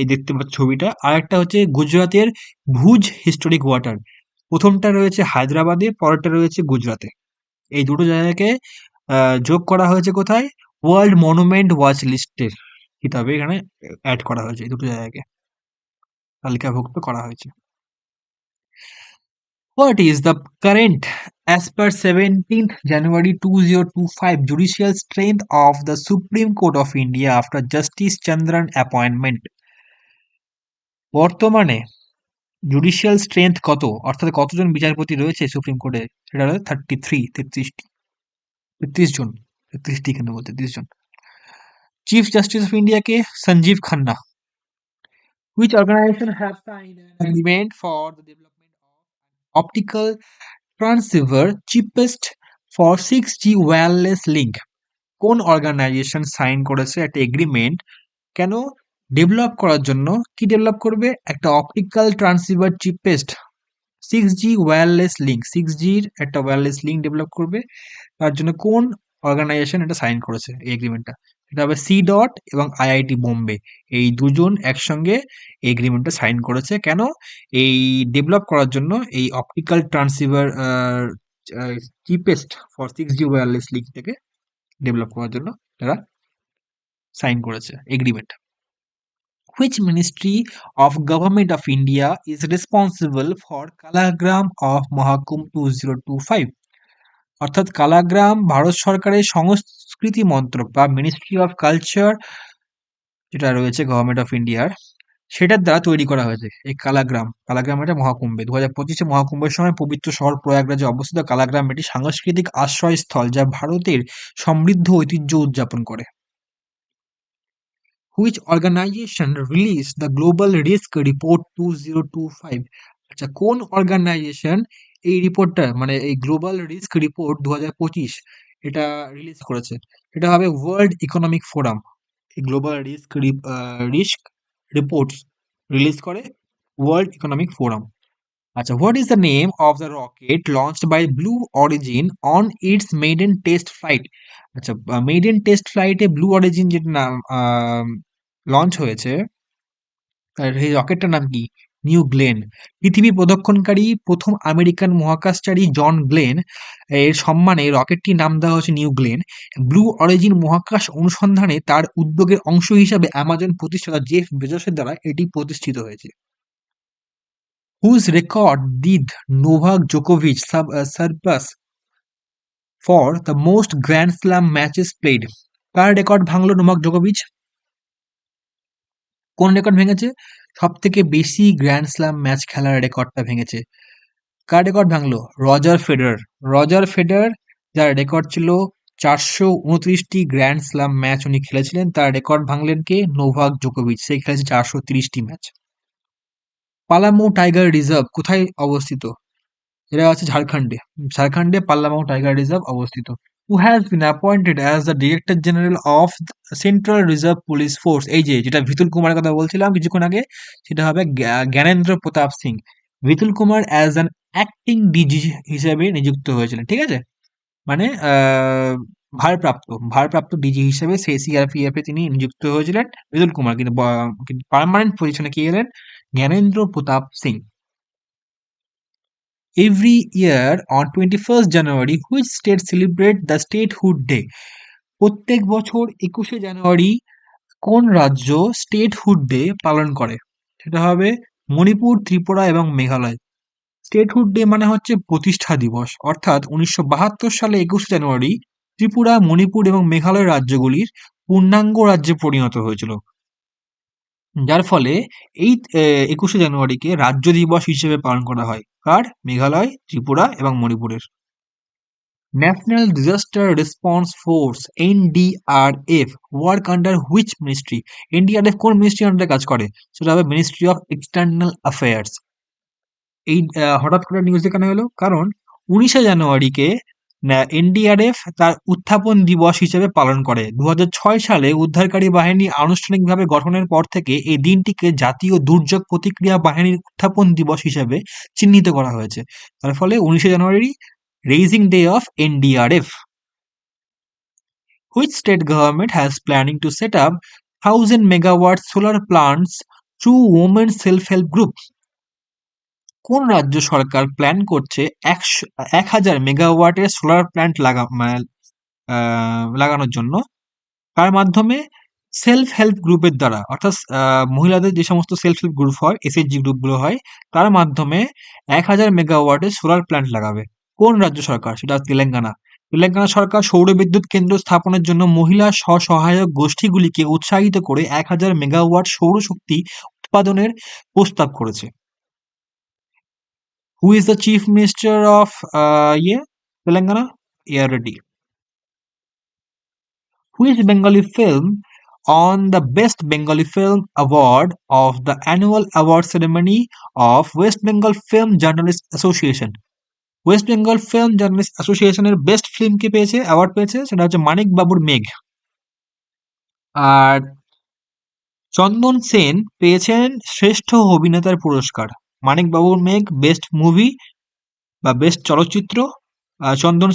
এই দেখতে পাচ্ছ ছবিটা। আর একটা হচ্ছে গুজরাটের ভুজ হিস্টোরিক ওয়াটার। প্রথমটা রয়েছে হায়দ্রাবাদে, পরেরটা রয়েছে গুজরাটে। এই দুটো জায়গাকে যোগ করা হয়েছে কোথায়? ওয়ার্ল্ড মনুমেন্ট ওয়াচ লিস্টের কিতাবে এখানে অ্যাড করা হয়েছে, এই দুটো জায়গাকে তালিকাভুক্ত করা হয়েছে। What is the current, as per 17th January 2025, judicial strength of the Supreme Court of India after Justice Chandran appointment? বর্তমানে জুডিশিয়াল স্ট্রেংথ কত, অর্থাৎ কতজন বিচারপতি রয়েছে সুপ্রিম কোর্টে? সেটা হলো 33 জন, 33টি কেন বলতে 30 জন। চিফ জাস্টিস অফ ইন্ডিয়া কে Sanjiv Khanna. Which organization have signed an agreement for the development of optical transceiver cheapest for 6G wireless link? কোন অর্গানাইজেশন সাইন করেছে একটা এগ্রিমেন্ট? কেন? ডেভেলপ করার জন্য। কি ডেভেলপ করবে? একটা optical transceiver chipset 6G wireless link, 6Gর একটা ওয়্যারলেস লিঙ্ক ডেভেলপ করবে। তার জন্য কোন অর্গানাইজেশন এটা সাইন করেছে এই এগ্রিমেন্টটা? এটা হবে সি ডট এবং আইআইটি বোম্বে, এই দুজন একসঙ্গে এগ্রিমেন্টটা সাইন করেছে। কেন? এই ডেভেলপ করার জন্য, এই optical transceiver chipset for 6G wireless লিঙ্কটাকে ডেভেলপ করার জন্য তারা সাইন করেছে agreement. Which ministry of government of India is responsible for Kalagram of Mahakumbh 2025? অর্থাৎ কালাগ্রাম ভারত সরকারের সংস্কৃতি মন্ত্রক বা মিনিস্ট্রি অফ কালচার যেটা রয়েছে গভর্নমেন্ট অফ ইন্ডিয়ার, সেটার দ্বারা তৈরি করা হয়েছে এই কালাগ্রাম। কালাগ্রাম এটা মহাকুম্ভে 2025-এ মহাকুম্ভের সময় পবিত্র শহর প্রয়াগরাজে অবস্থিত কালাগ্রাম এটি সাংস্কৃতিক আশ্রয়স্থল যা ভারতের সমৃদ্ধ ঐতিহ্য উদযাপন করে। Which organization released the Global Risk Report 2025? আচ্ছা, কোন অর্গানাইজেশন এই রিপোর্টটা মানে এই গ্লোবাল রিস্ক রিপোর্ট 2025 এটা রিলিজ করেছে? এটা হবে ওয়ার্ল্ড ইকোনমিক ফোরাম। এই গ্লোবাল রিস্ক রিপোর্টস রিলিজ করে ওয়ার্ল্ড ইকোনমিক ফোরাম। আচ্ছা, what is the name of the rocket launched by blue origin on its maiden test flight? আচ্ছা, মেইডেন টেস্ট ফ্লাইটে blue origin যেটা নাম লঞ্চ হয়েছে, আর এই রকেটটার নাম কি? New Glenn. পৃথিবী প্রদক্ষিণকারী প্রথম আমেরিকান মহাকাশচারী জন গ্লেন এর সম্মানে রকেটটির নাম দেওয়া হয়েছে নিউ গ্লেন। ব্লু অরিজিন মহাকাশ অনুসন্ধানে তার উদ্যোগের অংশ হিসাবে অ্যামাজন প্রতিষ্ঠাতা জেফ বেজোসের দ্বারা এটি প্রতিষ্ঠিত হয়েছে। হুজ রেকর্ড ডিড নোভাক জোকোভিচ surpass for the most grand slam matches played? কার রেকর্ড ভাঙলো নোভাক জোকোভিচ? কোন রেকর্ড ভেঙেছে? সব থেকে বেশি গ্র্যান্ড স্ল্যাম ম্যাচ খেলার রেকর্ডটা ভেঙেছে। কার রেকর্ড ভাঙলো? Roger Federer. রজার ফেডারার, যার রেকর্ড ছিল 429টি গ্র্যান্ড স্ল্যাম ম্যাচ উনি খেলেছিলেন, তার রেকর্ড ভাঙলেন কে? নোভাক জোকোভিচ, সে খেলেছে 430টি ম্যাচ। পালামৌ টাইগার রিজার্ভ কোথায় অবস্থিত? এটা আছে ঝাড়খণ্ডে। ঝাড়খণ্ডে পালামৌ টাইগার রিজার্ভ অবস্থিত। হু has been appointed as the director general of central reserve police force? এই যে যেটা ভিতুল কুমারের কথা বলছিলাম কিছুক্ষণ আগে, সেটা হবে Gyanendra Pratap Singh. Vitul Kumar as an acting DG হিসেবে নিযুক্ত হয়েছিলেন, ঠিক আছে? মানে ভারপ্রাপ্ত ডিজি হিসেবে সেই সিআরপিএফ এ তিনি নিযুক্ত হয়েছিলেন ভিতুল কুমার, কিন্তু পার্মানেন্ট পজিশনে কি এলেন? Gyanendra Pratap Singh. Every year on 21st January, which state celebrate the statehood day? প্রত্যেক বছর 21শে জানুয়ারি কোন রাজ্য স্টেটহুড ডে পালন করে? সেটা হবে মণিপুর, ত্রিপুরা এবং মেঘালয়। স্টেটহুড ডে মানে হচ্ছে প্রতিষ্ঠা দিবস, অর্থাৎ 1972 সালে 21শে জানুয়ারি ত্রিপুরা, মণিপুর এবং মেঘালয় রাজ্যগুলির পূর্ণাঙ্গ রাজ্যে পরিণত হয়েছিল, যার ফলে এই 21শে জানুয়ারিকে রাজ্য দিবস হিসেবে পালন করা হয়। কার? মেঘালয়, ত্রিপুরা এবং মণিপুরের। National disaster response force NDRF work under which ministry? NDRF কোন মিনিস্ট্রি আন্ডারে কাজ করে? সেটা হবে মিনিস্ট্রি অফ এক্সটার্নাল অ্যাফেয়ার্স। এই হঠাৎ করে নিউজ দেখানো হলো কারণ 19শে জানুয়ারিকে এনডিআরএফ তার উত্থাপন দিবস হিসেবে পালন করে। 2006 সালে উদ্ধারকারী বাহিনী আনুষ্ঠানিকভাবে গঠনের পর থেকে এই দিনটিকে জাতীয় দুর্যোগ প্রতিক্রিয়া বাহিনীর উত্থাপন দিবস হিসেবে চিহ্নিত করা হয়েছে। তার ফলে 19শে জানুয়ারি raising day of NDRF. Which state government has planning to set up 1000 megawatt solar plants through women self-help groups? কোন রাজ্য সরকার প্ল্যান করছে 1000 মেগাওয়াটের সোলার প্ল্যান্ট লাগানোর জন্য? তার মাধ্যমে সেলফ হেল্প গ্রুপের দ্বারা, অর্থাৎ মহিলাদের যে সমস্ত সেলফ হেল্প গ্রুপ হয়, এসএইচজি গ্রুপগুলো হয়, তার মাধ্যমে 1000 মেগাওয়াটের সোলার প্ল্যান্ট লাগাবে। কোন রাজ্য সরকার? সেটা তেলেঙ্গানা। তেলেঙ্গানা সরকার সৌর বিদ্যুৎ কেন্দ্র স্থাপনের জন্য মহিলা স্বসহায়ক গোষ্ঠীগুলিকে উৎসাহিত করে 1000 মেগাওয়াট সৌরশক্তি উৎপাদনের প্রস্তাব করেছে। Who is the chief minister of Telangana? A R Reddy. Which Bengali film won the Best Bengali Film Award of the annual award ceremony of West Bengal Film Journalists Association? West Bengal film journalist অ্যাসোসিয়েশনের best ফিল্মকে পেয়েছে, award পেয়েছে, সেটা হচ্ছে মানিক বাবুর মেঘ। আর চন্দন সেন পেয়েছেন শ্রেষ্ঠ অভিনেতার পুরস্কার। মানিক বাবুর মেঘ বেস্ট মুভি বা বেস্ট চলচ্চিত্র, চন্দন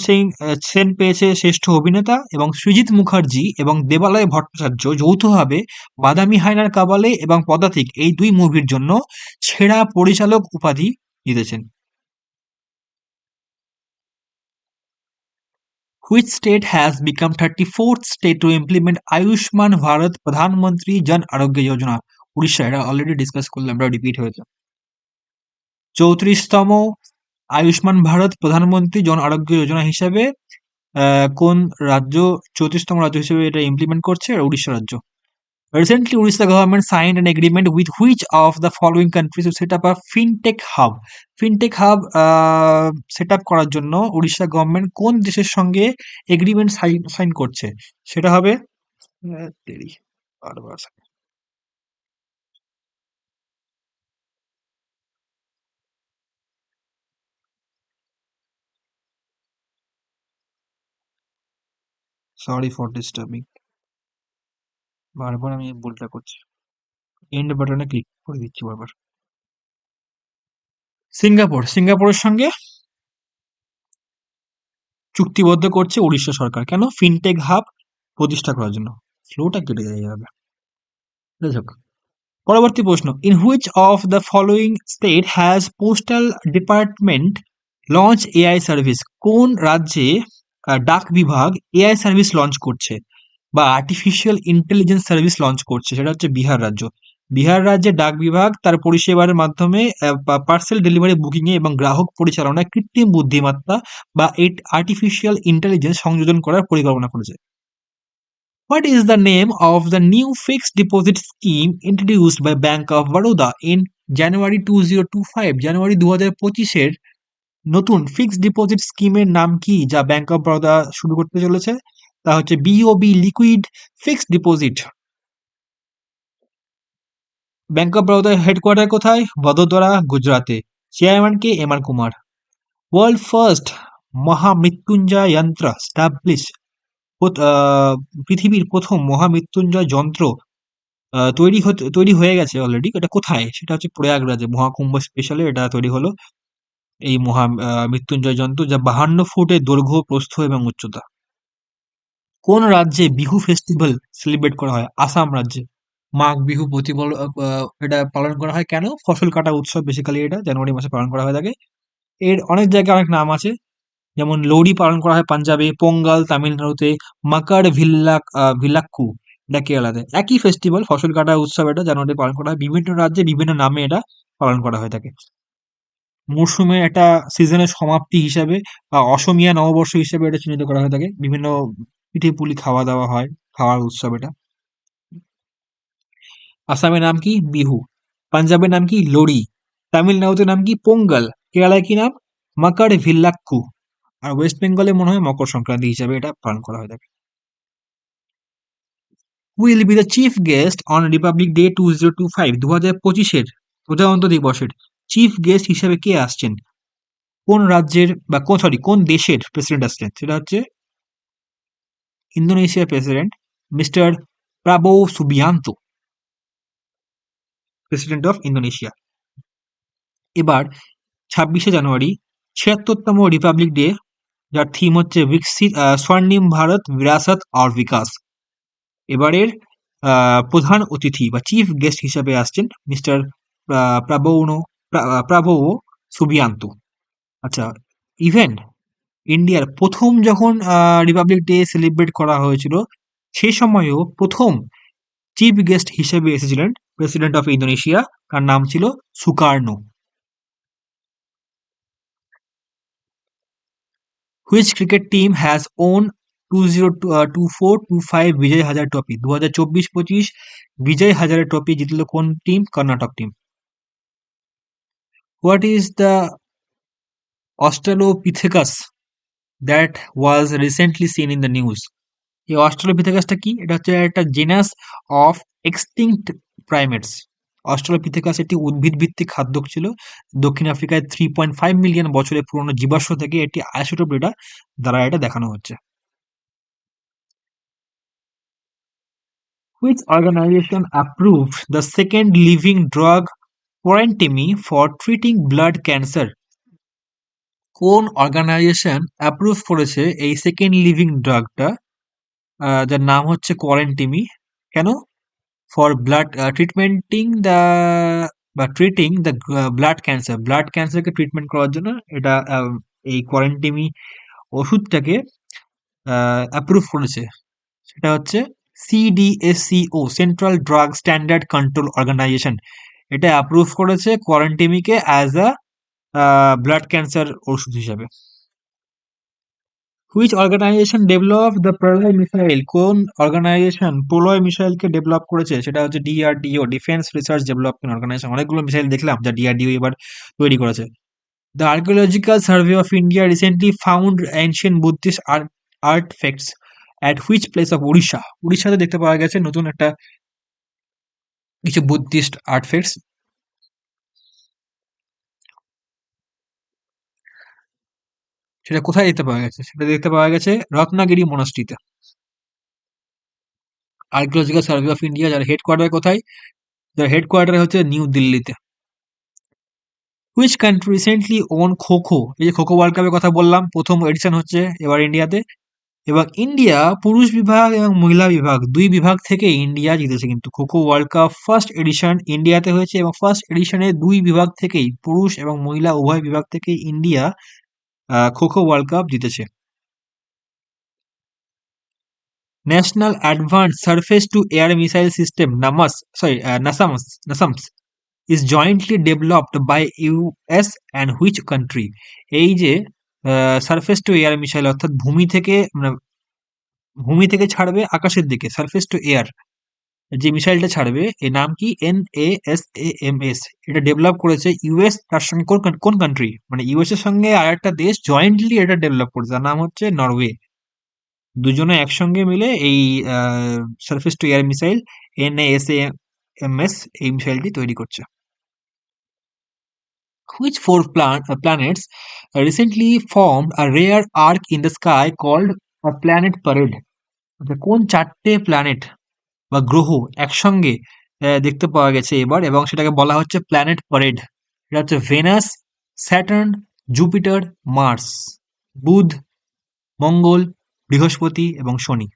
সেন পেয়েছে শ্রেষ্ঠ অভিনেতা, এবং সৃজিত মুখার্জি এবং দেবালয় ভট্টাচার্য যৌথভাবে বাদামি হায়নার কাবালে এবং পদাতিক এই দুই মুভির জন্য সেরা পরিচালক উপাধি জিতেছেন। Which state has become 34th state to implement Ayushman Bharat প্রধানমন্ত্রী জন আরোগ্য যোজনা? উড়িষ্যা। এটা অলরেডি ডিসকাস করলাম, এটা রিপিট হয়েছে। 34তম আয়ুষ্মান ভারত প্রধানমন্ত্রী জন আরোগ্য যোজনা হিসাবে কোন রাজ্য 34তম রাজ্য হিসেবে এটা ইমপ্লিমেন্ট করছে? উড়িষ্যা রাজ্য। Recently, Odisha government signed an agreement with which of the following countries to set up a fintech hub? Fintech hub set up করার জন্য উড়িষ্যা গভর্নমেন্ট কোন দেশের সঙ্গে এগ্রিমেন্ট সাইন করছে? সেটা হবে সরি ফর ডিস্টার্বিং, বারবার আমি ভুলটা করছি, এন্ড বাটনে ক্লিক করে দিচ্ছি বারবার। সিঙ্গাপুরের সঙ্গে চুক্তিবদ্ধ করছে উড়িষ্যা সরকার। কেন? ফিনটেক হাব প্রতিষ্ঠা করার জন্য। ফ্লোটা কেটে যাবে। পরবর্তী প্রশ্ন, in which of the following state has postal department launch AI service? কোন রাজ্যে ডাক বিভাগ এআই সার্ভিস লঞ্চ করছে বা আর্টিফিশিয়াল ইন্টেলিজেন্স সার্ভিস লঞ্চ করছে? সেটা হচ্ছে বিহার রাজ্য। বিহার রাজ্যে ডাক বিভাগ তার পরিষেবার মাধ্যমে পার্সেল ডেলিভারি বুকিং এ এবং গ্রাহক পরিচালনায় কৃত্রিম বুদ্ধিমত্তা বা আর্টিফিশিয়াল ইন্টেলিজেন্স সংযোজন করার পরিকল্পনা করেছে। What is the name of the new fixed deposit scheme introduced by Bank of Baroda in January 2025? জানুয়ারি 2025-এর নতুন ফিক্সড ডিপোজিট স্কিমের নাম কি, যা ব্যাংক অফ বরোদা শুরু করতে চলেছে? তা হচ্ছে BOB liquid fixed deposit. Bank of বরোদার হেডকোয়ার্টার কোথায়? বদোদরা, গুজরাতে। চেয়ারম্যান কে? M R Kumar. World first Mahamrityunjay yantra establish. পৃথিবীর প্রথম মহামৃত্যুঞ্জয় যন্ত্র তৈরি হয়ে গেছে অলরেডি। এটা কোথায়? সেটা হচ্ছে প্রয়াগরাজে, মহাকুম্ভ স্পেশালে এটা তৈরি হলো এই মৃত্যুঞ্জয় যন্ত্র, যা 52 ফুটের দৈর্ঘ্য, প্রস্থ এবং উচ্চতা। কোন রাজ্যে বিহু ফেস্টিভ্যাল সেলিব্রেট করা হয়? আসাম রাজ্যে। মাঘ বিহু এটা পালন করা হয় কেন? ফসল কাটা উৎসব, বেসিক্যালি এটা জানুয়ারি মাসে পালন করা হয়ে থাকে। এর অনেক জায়গায় অনেক নাম আছে, যেমন লোহড়ি পালন করা হয় পাঞ্জাবে, পোঙ্গাল তামিলনাড়ুতে, মাকার ভিল্লাক্কু এটা কেরালাতে। একই ফেস্টিভ্যাল, ফসল কাটা উৎসব, এটা জানুয়ারি পালন করা হয়। বিভিন্ন রাজ্যে বিভিন্ন নামে এটা পালন করা হয়ে থাকে। মরশুমের একটা সিজনের সমাপ্তি হিসাবে বা অসমীয়া নববর্ষ হিসেবে এটা চিহ্নিত করা হয়ে থাকে। বিভিন্ন পিঠে পুলি খাওয়া দাওয়া হয়, খাওয়ার উৎসব এটা। আসামের নাম কি? বিহু। পাঞ্জাবের নাম কি? লোহড়ি। তামিলনাড়ুতে নাম কি? পোঙ্গল। কেরালায় কি নাম? মাকার ভিল্লাক্কু। আর ওয়েস্ট বেঙ্গলে মনে হয় মকর সংক্রান্তি হিসাবে এটা পালন করা হয়ে থাকে। Will be the chief guest on republic day 2025? 2025-এর প্রজাতন্ত্র দিবসের চিফ গেস্ট হিসেবে কে আসছেন? কোন রাজ্যের বা কোন দেশের প্রেসিডেন্ট আসছেন, সেটা হচ্ছে ইন্দোনেশিয়ার president mister Prabowo Subianto, president of Indonesia. এবার 26শে জানুয়ারি 76তম রিপাবলিক ডে, যার থিম হচ্ছে বিকশিত স্বর্ণিম ভারত বিরাসত আর বিকাশ। এবারের প্রধান অতিথি বা চিফ গেস্ট হিসাবে আসছেন মিস্টার প্রাবোও সুবিয়ান্তো। আচ্ছা, ইভেন ইন্ডিয়ার প্রথম যখন রিপাবলিক ডে সেলিব্রেট করা হয়েছিল, সে সময়ও প্রথম চিফ গেস্ট হিসেবে এসেছিলেন প্রেসিডেন্ট অফ ইন্দোনেশিয়া, তার নাম ছিল Sukarno. Which cricket team has won 2024-25 Vijay Hazare trophy? 2024-25 Vijay Hazare trophy জিতল কোন team? Karnataka team. What is the australopithecus that was recently seen in the news? এই অস্ট্রালোপিথেকাসটা কি? এটা হচ্ছে একটা genus of extinct primates. Australopithecus একটি উদ্ভিদ ভিত্তিক খাদ্য ছিল। দক্ষিণ আফ্রিকায় 3.5 মিলিয়ন বছরের পুরনো জীবাশ্ম থেকে একটি আইসোটোপ ডেটা দ্বারা এটা দেখানো হচ্ছে। Which organization approved the second living drug Quarantini for treating blood cancer? কোন অর্গানাইজেশন অ্যাপ্রুভ করেছে এই সেকেন্ড লিভিং ড্রাগটা, যার নাম হচ্ছে কোয়ারেন্টিমি? কেন? ফর ব্লাড ট্রিটমেন্টিং দ্য বা treating the blood cancer, blood ক্যান্সারকে ট্রিটমেন্ট করার জন্য এটা এই কোয়ারেন্টিমি ওষুধটাকে অ্যাপ্রুভ করেছে। সেটা হচ্ছে CDSCO, central drug standard control organization. এটা অ্যাপ্রুভ করেছে কোয়ারেন্টিমিকে অ্যাজ আ ব্লাড ক্যান্সার ওষুধ হিসাবে। Which organization develop the Pralay missile? কোন অর্গানাইজেশন প্রলয় মিসাইলকে ডেভেলপ করেছে? সেটা হচ্ছে DRDO, defence research development organization. অনেকগুলো মিসাইল দেখলাম যা ডিআরডিও এবার তৈরি করেছে। The archaeological survey of India recently found ancient Buddhist artefacts at which place of Orissa? উড়িষ্যাতে দেখতে পাওয়া গেছে নতুন একটা কিছু বুদ্ধিস্ট আর্টফ্যাক্টস। সেটা কোথায় দেখতে পাওয়া গেছে? সেটা দেখতে পাওয়া গেছে রত্নাগিরি মনাস্ট্রিতে। আর্কিওলজিক্যাল সার্ভে অফ ইন্ডিয়া, যার হেডকোয়ার্টার কোথায়? যার হেডকোয়ার্টার হচ্ছে নিউ দিল্লিতে। Which country recently won kho kho? এই যে খো খো ওয়ার্ল্ড কাপের কথা বললাম, প্রথম এডিশন হচ্ছে এবার ইন্ডিয়াতে। এবং ইন্ডিয়া পুরুষ বিভাগ এবং মহিলা বিভাগ দুই বিভাগ থেকে ইন্ডিয়া জিতেছে। কিন্তু খো kho world cup first addition ইন্ডিয়াতে হয়েছে এবং ফার্স্ট এডিশনে দুই বিভাগ থেকেই, পুরুষ এবং মহিলা উভয় বিভাগ থেকেই India kho kho world cup জিতেছে। National advance surface to air missile system NASAMS is jointly developed by US and which country? এই যে সারফেস টু এয়ার মিসাইল, অর্থাৎ ভূমি থেকে ছাড়বে আকাশের দিকে, সারফেস টু এয়ার যে মিসাইলটা ছাড়বে, এর নাম কি? NASAMS। এটা ডেভেলপ করেছে ইউএস, তার সঙ্গে কোন কান্ট্রি, মানে ইউএস এর সঙ্গে আর একটা দেশ জয়েন্টলি এটা ডেভেলপ করেছে, তার নাম হচ্ছে নরওয়ে। দুজনে একসঙ্গে মিলে এই surface to air missile NASAMS এই মিসাইলটি তৈরি করছে। Which four planets recently formed a rare arc in the sky called a planet parade? আচ্ছা, কোন চারটে প্ল্যানেট বা গ্রহ একসঙ্গে দেখতে পাওয়া গেছে এবার, এবং সেটাকে বলা হচ্ছে প্ল্যানেট প্যারেড? এটা হচ্ছে ভেনাস, স্যাটার্ন, জুপিটার, মার্স। বুধ, মঙ্গল, বৃহস্পতি এবং শনি।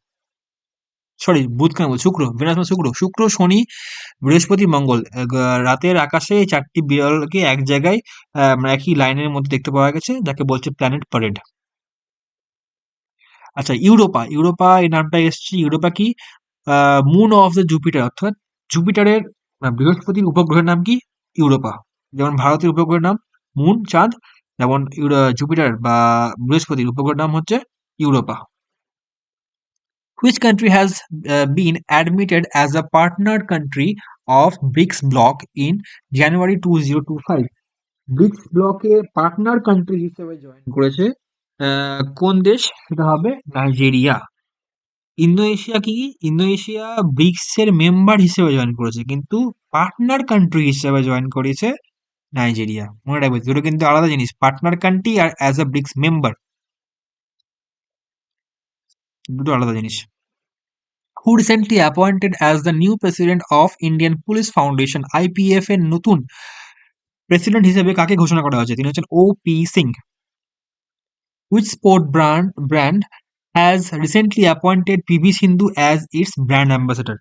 সরি, বুধ কেন বল, শুক্র। ভেনাস মানে শুক্র, শুক্র, শনি, বৃহস্পতি, মঙ্গল। রাতের আকাশে এই চারটি বিরলকে এক জায়গায় মানে একই লাইনের মধ্যে দেখতে পাওয়া গেছে, যাকে বলছে প্ল্যানেট প্যারেড। আচ্ছা, ইউরোপা, ইউরোপা এই নামটা এসছে। ইউরোপা কি? মুন অফ দ্য জুপিটার, অর্থাৎ জুপিটারের বৃহস্পতির উপগ্রহের নাম কি? ইউরোপা। যেমন ভারতের উপগ্রহের নাম মুন, চাঁদ, যেমন জুপিটার বা বৃহস্পতির উপগ্রহের নাম হচ্ছে Europa. Which country has been admitted as a partner country of BRICS bloc in January 2025? BRICS ব্লকে পার্টনার কান্ট্রি হিসেবে জয়েন করেছে কোন দেশ? সেটা হবে নাইজেরিয়া। ইন্দোনেশিয়া কি? ইন্দোনেশিয়া ব্রিক্স এর মেম্বার হিসেবে জয়েন করেছে, কিন্তু পার্টনার কান্ট্রি হিসেবে জয়েন করেছে নাইজেরিয়া। মনে রাখবে দুটো কিন্তু আলাদা জিনিস, পার্টনার কান্ট্রি আর অ্যাজ আ ব্রিক্স মেম্বার, দুটো আলাদা জিনিস। Who recently appointed as the new president of Indian police foundation, IPF এর নতুন প্রেসিডেন্ট হিসেবে কাকে ঘোষণা করা হয়েছে? তিনি হচ্ছেন OP Singh. Which sport brand has recently appointed PV Sindhu as its brand ambassador?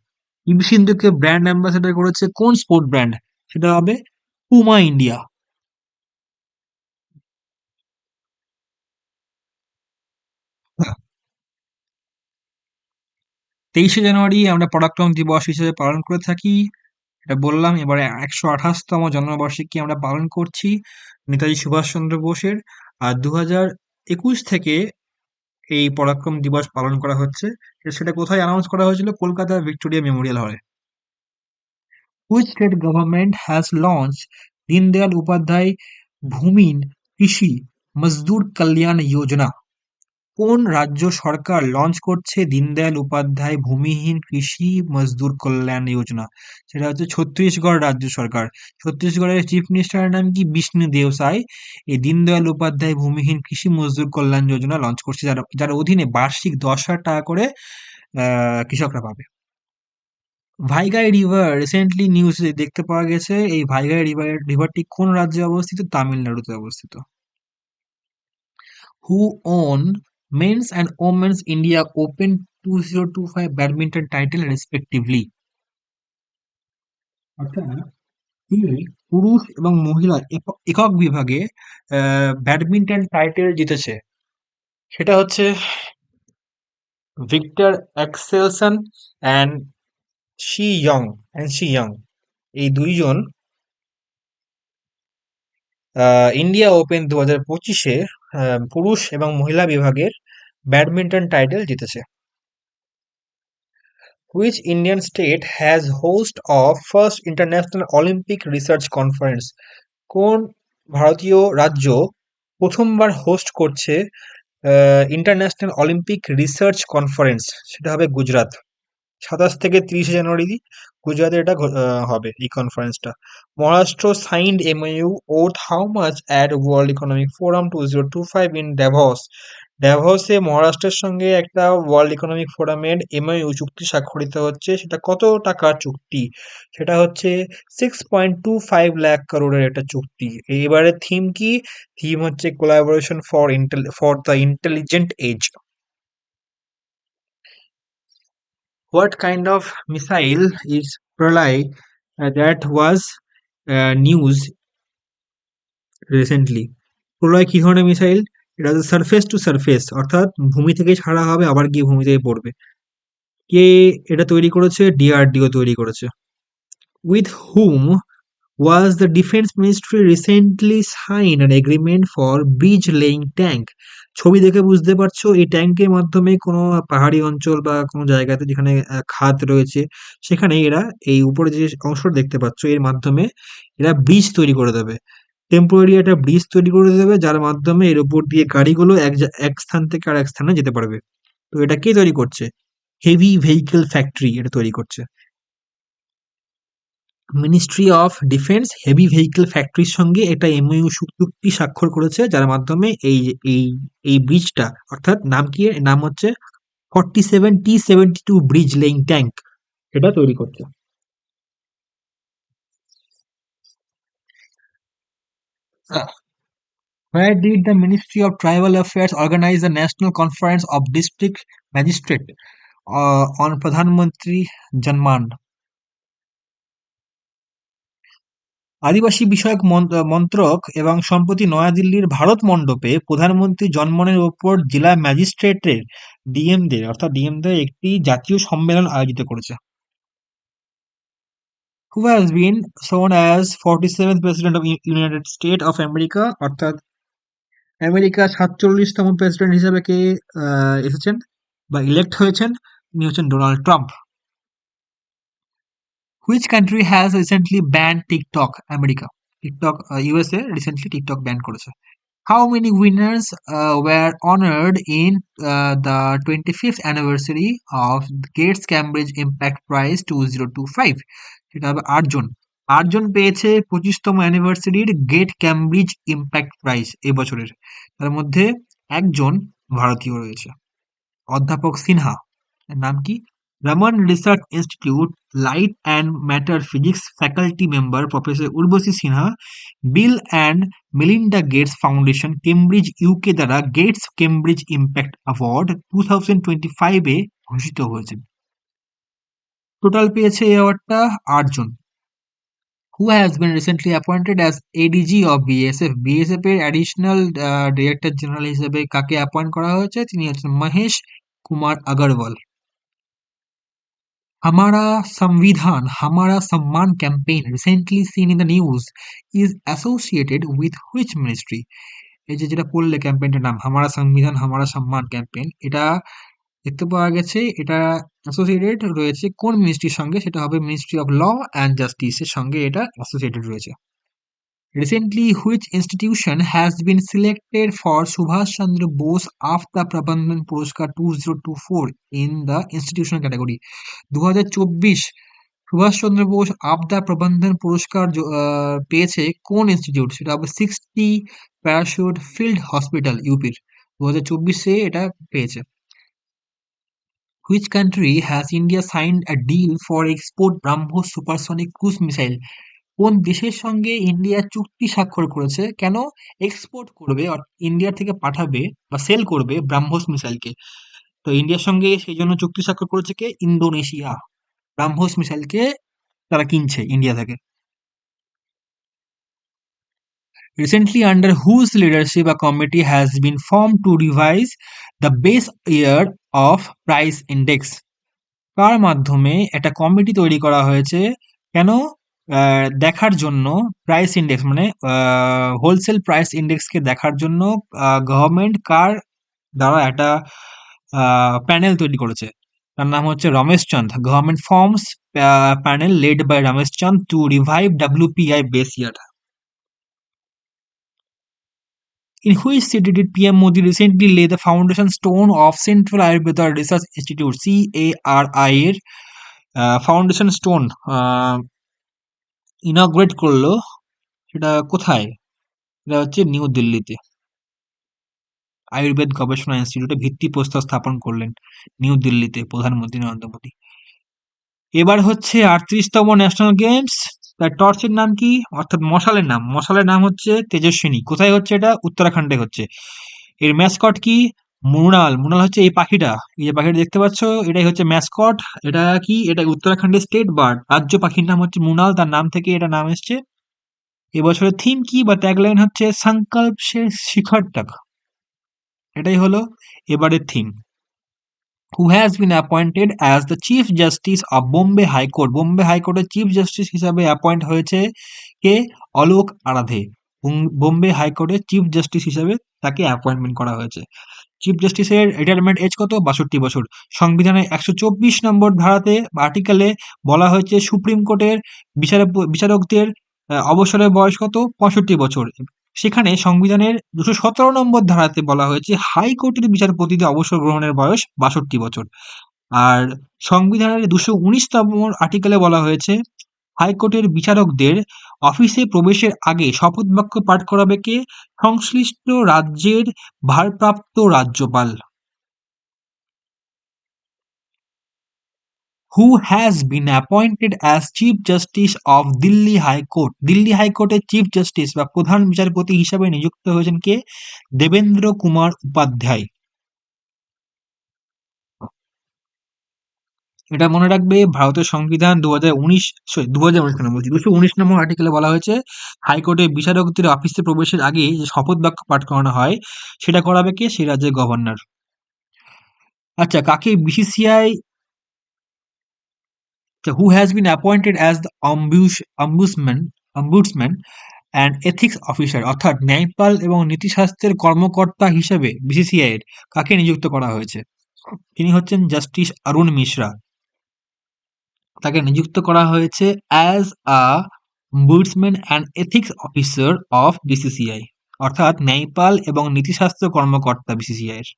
PV সিন্ধুকে ব্র্যান্ড অ্যাম্বাসেডর করেছে কোন স্পোর্ট ব্র্যান্ড? সেটা হবে পুমা ইন্ডিয়া। 23শে জানুয়ারি আমরা পরাক্রম দিবস হিসেবে পালন করে থাকি, এটা বললাম। এবারে 128তম জন্মবার্ষিকী আমরা পালন করছি নেতাজি সুভাষচন্দ্র বোসের। আর 2021 থেকে এই পরাক্রম দিবস পালন করা হচ্ছে। সেটা কোথায় অ্যানাউন্স করা হয়েছিল? কলকাতার ভিক্টোরিয়া মেমোরিয়াল হলে। Which state government has launch Deendayal Upadhyay Bhoomihin Krishi Mazdoor কল্যাণ যোজনা? কোন রাজ্য সরকার লঞ্চ করছে দীনদয়াল উপাধ্যায় ভূমিহীন কৃষি মজদুর কল্যাণ যোজনা? সেটা হচ্ছে ছত্তিশগড় রাজ্য সরকার। ছত্তিশগড়ের চিফ মিনিস্টারের নাম কি? বিষ্ণু দেও সাই। এই দীনদয়াল উপাধ্যায় ভূমিহীন কৃষি মজদুর কল্যাণ যোজনা লঞ্চ করছে, যার যার অধীনে বার্ষিক 10,000 টাকা করে কৃষকরা পাবে। ভাইগাই রিভার রিসেন্টলি নিউজে দেখতে পাওয়া গেছে, এই ভাইগাই রিভারটি কোন রাজ্যে অবস্থিত? তামিলনাড়ুতে অবস্থিত। Who won men's and women's India Open 2025 badminton title respectively? অর্থাৎ তিনি পুরুষ এবং মহিলা একক বিভাগে ব্যাডমিন্টন টাইটেল জিতেছে, সেটা হচ্ছে ভিক্টর অ্যাক্সেলসন অ্যান্ড শি ইয়ং। এই দুইজন ইন্ডিয়া ওপেন 2025-এ পুরুষ এবং মহিলা বিভাগের ব্যাডমিন্টন টাইটেল জিতেছে। Which Indian state has host of first International Olympic Research Conference? কোন ভারতীয় রাজ্য প্রথমবার হোস্ট করছে ইন্টারন্যাশনাল অলিম্পিক রিসার্চ কনফারেন্স? সেটা হবে গুজরাট। 27 থেকে 30 জানুয়ারি গুজরাটে এটা হবে এই কনফারেন্সটা। Maharashtra signed MoU worth how much at world economic forum 2025 in Davos? ড্যাভসে মহারাষ্ট্রের সঙ্গে একটা ওয়ার্ল্ড ইকোনমিক ফোরামের এমওইউ চুক্তি স্বাক্ষরিত হচ্ছে। সেটা কত টাকার চুক্তি? সেটা হচ্ছে 6.25 লাখ করোড়ের একটা চুক্তি। এবারে থিম কি? থিম হচ্ছে collaboration for the intelligent age. What kind of missile is Pralay that was news recently? প্রলয় কি ধরনের মিসাইল? এটা হচ্ছে সারফেস টু সারফেস, অর্থাৎ ভূমি থেকে ছাড়া হবে আবার গিয়ে ভূমিতে পড়বে। কে এটা তৈরি করেছে? ডিআরডিও তৈরি করেছে। With hmm was the Defense Ministry recently signed an agreement for bridge laying tank? ছবি দেখে বুঝতে পারছো এই ট্যাঙ্কের মাধ্যমে কোনো পাহাড়ি অঞ্চল বা কোনো জায়গাতে যেখানে খাদ রয়েছে সেখানে এরা এই উপরে যে অংশটা দেখতে পাচ্ছ এর মাধ্যমে এরা ব্রিজ তৈরি করে দেবে। টেম্পোরারি একটা ব্রিজ তৈরি করে দেবে যার মাধ্যমে এর উপর দিয়ে গাড়িগুলো এক স্থান থেকে আর এক স্থানে যেতে পারবে। তো এটা কে তৈরি করছে? হেভি ভেহিকল ফ্যাক্টরি এটা তৈরি করছে। Ministry of defence heavy vehicle ফ্যাক্টরির সঙ্গে একটা এমওইউ চুক্তি স্বাক্ষর করেছে যার মাধ্যমে এই এই ব্রিজটা, অর্থাৎ নাম কি? নাম হচ্ছে 47T72 ব্রিজ লেইং ট্যাঙ্ক, এটা তৈরি করছে। Where did the Ministry of Tribal Affairs organize the National Conference of District Magistrate on প্রধান মন্ত্রী জনমান? আদিবাসী বিষয়ক মন্ত্রক এবং সম্প্রতি নয়াদিল্লির ভারত মণ্ডপে প্রধানমন্ত্রী জনমনের ওপর জেলা ম্যাজিস্ট্রেটের ডিএমদের অর্থাৎ ডিএমদের একটি জাতীয় সম্মেলন আয়োজিত করেছে। হু has been sworn as 47th president of United State of America? অর্থাৎ আমেরিকা 47তম প্রেসিডেন্ট হিসেবে কে এসেছেন বা ইলেক্ট হয়েছেন? তিনি হচ্ছেন Donald Trump. Which country has recently ban TikTok? America. TikTok USA recently TikTok ban করেছে। How many winners were honored in the 25th anniversary of Gates Cambridge Impact Prize 2025? সেটা হবে 8 জন। আটজন পেয়েছে 25তম অ্যানিভার্সারির গেট ক্যামব্রিজ ইম্প্যাক্ট প্রাইজ এবছরের। তার মধ্যে একজন ভারতীয় রয়েছে, অধ্যাপক সিনহা। এর নাম কি? Raman research institute light and matter physics faculty member professor Urvashi Sinha Bill and Melinda Gates foundation Cambridge UK দ্বারা গেটস কেমব্রিজ ইম্প্যাক্ট অ্যাওয়ার্ড 2025 এ ঘোষিত হয়েছেন। টোটাল পেয়েছে এই অ্যাওয়ার্ডটা আটজন। Who has been recently appointed as ADG of BSF? BSF এর additional director general হিসেবে কাকে অ্যাপয়েন্ট করা হয়েছে? তিনি হচ্ছেন মহেশ কুমার আগরওয়াল। हमारा संविधान हमारा सम्मान campaign recently seen in the news is associated with which ministry? এই যে যেটা পড়লে ক্যাম্পেইনটার নাম হামারা সংবিধান হামারা সম্মান ক্যাম্পেইন, এটা দেখতে পাওয়া গেছে এটা অ্যাসোসিয়েটেড রয়েছে কোন মিনিস্ট্রির সঙ্গে? সেটা হবে মিনিস্ট্রি অফ ল অ্যান্ড জাস্টিসের সঙ্গে এটা অ্যাসোসিয়েটেড রয়েছে। Recently, which institution has been selected for Subhash Chandra Bose Afta Prabandhan Puraskar 2024 in the institutional category? 2024 Subhash Chandra Bose আবদা প্রবন্ধন পুরস্কার পেয়েছে কোন ইনস্টিটিউট? সেটা হবে 60 প্যারাশুট ফিল্ড হসপিটাল ইউপির। 2024 এটা পেয়েছে। Which country has India signed a deal for export BrahMos supersonic cruise missile? কোন দেশের সঙ্গে ইন্ডিয়া চুক্তি স্বাক্ষর করেছে? কেন? এক্সপোর্ট করবে, ইন্ডিয়া থেকে পাঠাবে বা সেল করবে ব্রাহ্মোস মিসাইলকে। তো ইন্ডিয়ার সঙ্গে সেই জন্য চুক্তি স্বাক্ষর করেছে কে? ইন্দোনেশিয়া। ব্রাহ্মোস মিসাইলকে তারা কিনছে ইন্ডিয়া থেকে। Recently, under whose leadership a committee has been formed to revise the base year of price index? কার মাধ্যমে একটা কমিটি তৈরি করা হয়েছে? কেন? দেখার জন্য প্রাইস ইন্ডেক্স মানে হোলসেল প্রাইস ইন্ডেক্সকে দেখার জন্য গভর্নমেন্ট কার দ্বারা একটা প্যানেল তৈরি করেছে? তার নাম হচ্ছে Ramesh Chand. Government forms panel led by Ramesh Chand to revive WPI base year. In which city did PM Modi recently lay the foundation stone of Central Ayurveda Research Institute CARI এর ফাউন্ডেশন স্টোন ইনগ্রেট করলো? সেটা কোথায়? এটা হচ্ছে নিউ দিল্লিতে। আয়ুর্বেদ গবেষণা ইনস্টিটিউটে ভিত্তিপ্রস্তর স্থাপন করলেন নিউ দিল্লিতে প্রধানমন্ত্রী নরেন্দ্র মোদী। এবার হচ্ছে 38তম ন্যাশনাল গেমস। তার টর্চের নাম কি? অর্থাৎ মশালের নাম হচ্ছে তেজস্বিনী। কোথায় হচ্ছে এটা? উত্তরাখণ্ডে হচ্ছে। এর ম্যাসকট কি? মৃণাল। মৃণাল হচ্ছে এই পাখিটা, এই যে পাখিটা দেখতে পাচ্ছ, এটাই হচ্ছে ম্যাসকট। এটা কি? এটা উত্তরাখণ্ডের স্টেট বার্ড, রাজ্য পাখির নাম হচ্ছে মৃণাল, তার নাম থেকে এটা নাম এসছে। এবছরের থিম কি বা ট্যাগলাইন হচ্ছে সংকল্প সে শিখর তক। এটাই হলো এবারের theme. Who has been appointed as the Chief Justice of Bombay High Court? Bombay হাইকোর্টের চিফ জাস্টিস হিসাবে অ্যাপয়েন্ট হয়েছে কে? অলোক আরাধে। বোম্বে হাইকোর্টের চিফ জাস্টিস হিসাবে তাকে অ্যাপয়েন্টমেন্ট করা হয়েছে। চিফ জাস্টিসের রিটায়ারমেন্ট এজ কত? 62 বছর। সংবিধানের 124 নম্বর ধারাতে বা আর্টিকেলে বলা হয়েছে সুপ্রিম কোর্টের বিচারকদের অবসরের বয়স কত? 65 বছর। সেখানে সংবিধানের 217 নম্বর ধারাতে বলা হয়েছে হাইকোর্টের বিচারপতিদের অবসর গ্রহণের বয়স 62 বছর। আর সংবিধানের 219তম আর্টিকেলে বলা হয়েছে হাইকোর্টের বিচারকদের অফিসে প্রবেশের আগে শপথ বাক্য পাঠ করাবে কে? সংশ্লিষ্ট রাজ্যের ভারপ্রাপ্ত রাজ্যপাল। Who has been appointed as Chief Justice of Delhi High Court? Delhi হাইকোর্টের চিফ জাস্টিস বা প্রধান বিচারপতি হিসাবে নিযুক্ত হয়েছেন কে? দেবেন্দ্র কুমার উপাধ্যায়। এটা মনে রাখবে, ভারতের সংবিধান 2019 কেন বলছি 219 নম্বর আর্টিকেলে বলা হয়েছে হাইকোর্টের বিচারকদের অফিসে প্রবেশের আগে যে শপথ বাক্য পাঠ করানো হয় সেটা করাবে কে? সেই রাজ্যের গভর্নর। আচ্ছা, কাকে BCCI who has been appointed as the ombudsman and ethics officer অর্থাৎ ন্যায়পাল এবং নীতিশাস্ত্রের কর্মকর্তা হিসেবে বিসিসিআই এর কাকে নিযুক্ত করা হয়েছে? তিনি হচ্ছেন জাস্টিস অরুণ মিশ্রা। তাকে নিযুক্ত করা হয়েছে as a ombudsman and ethics officer of BCCI অর্থাৎ ন্যায়পাল এবং নীতিশাস্ত্র কর্মকর্তা বিসিসিআই এর।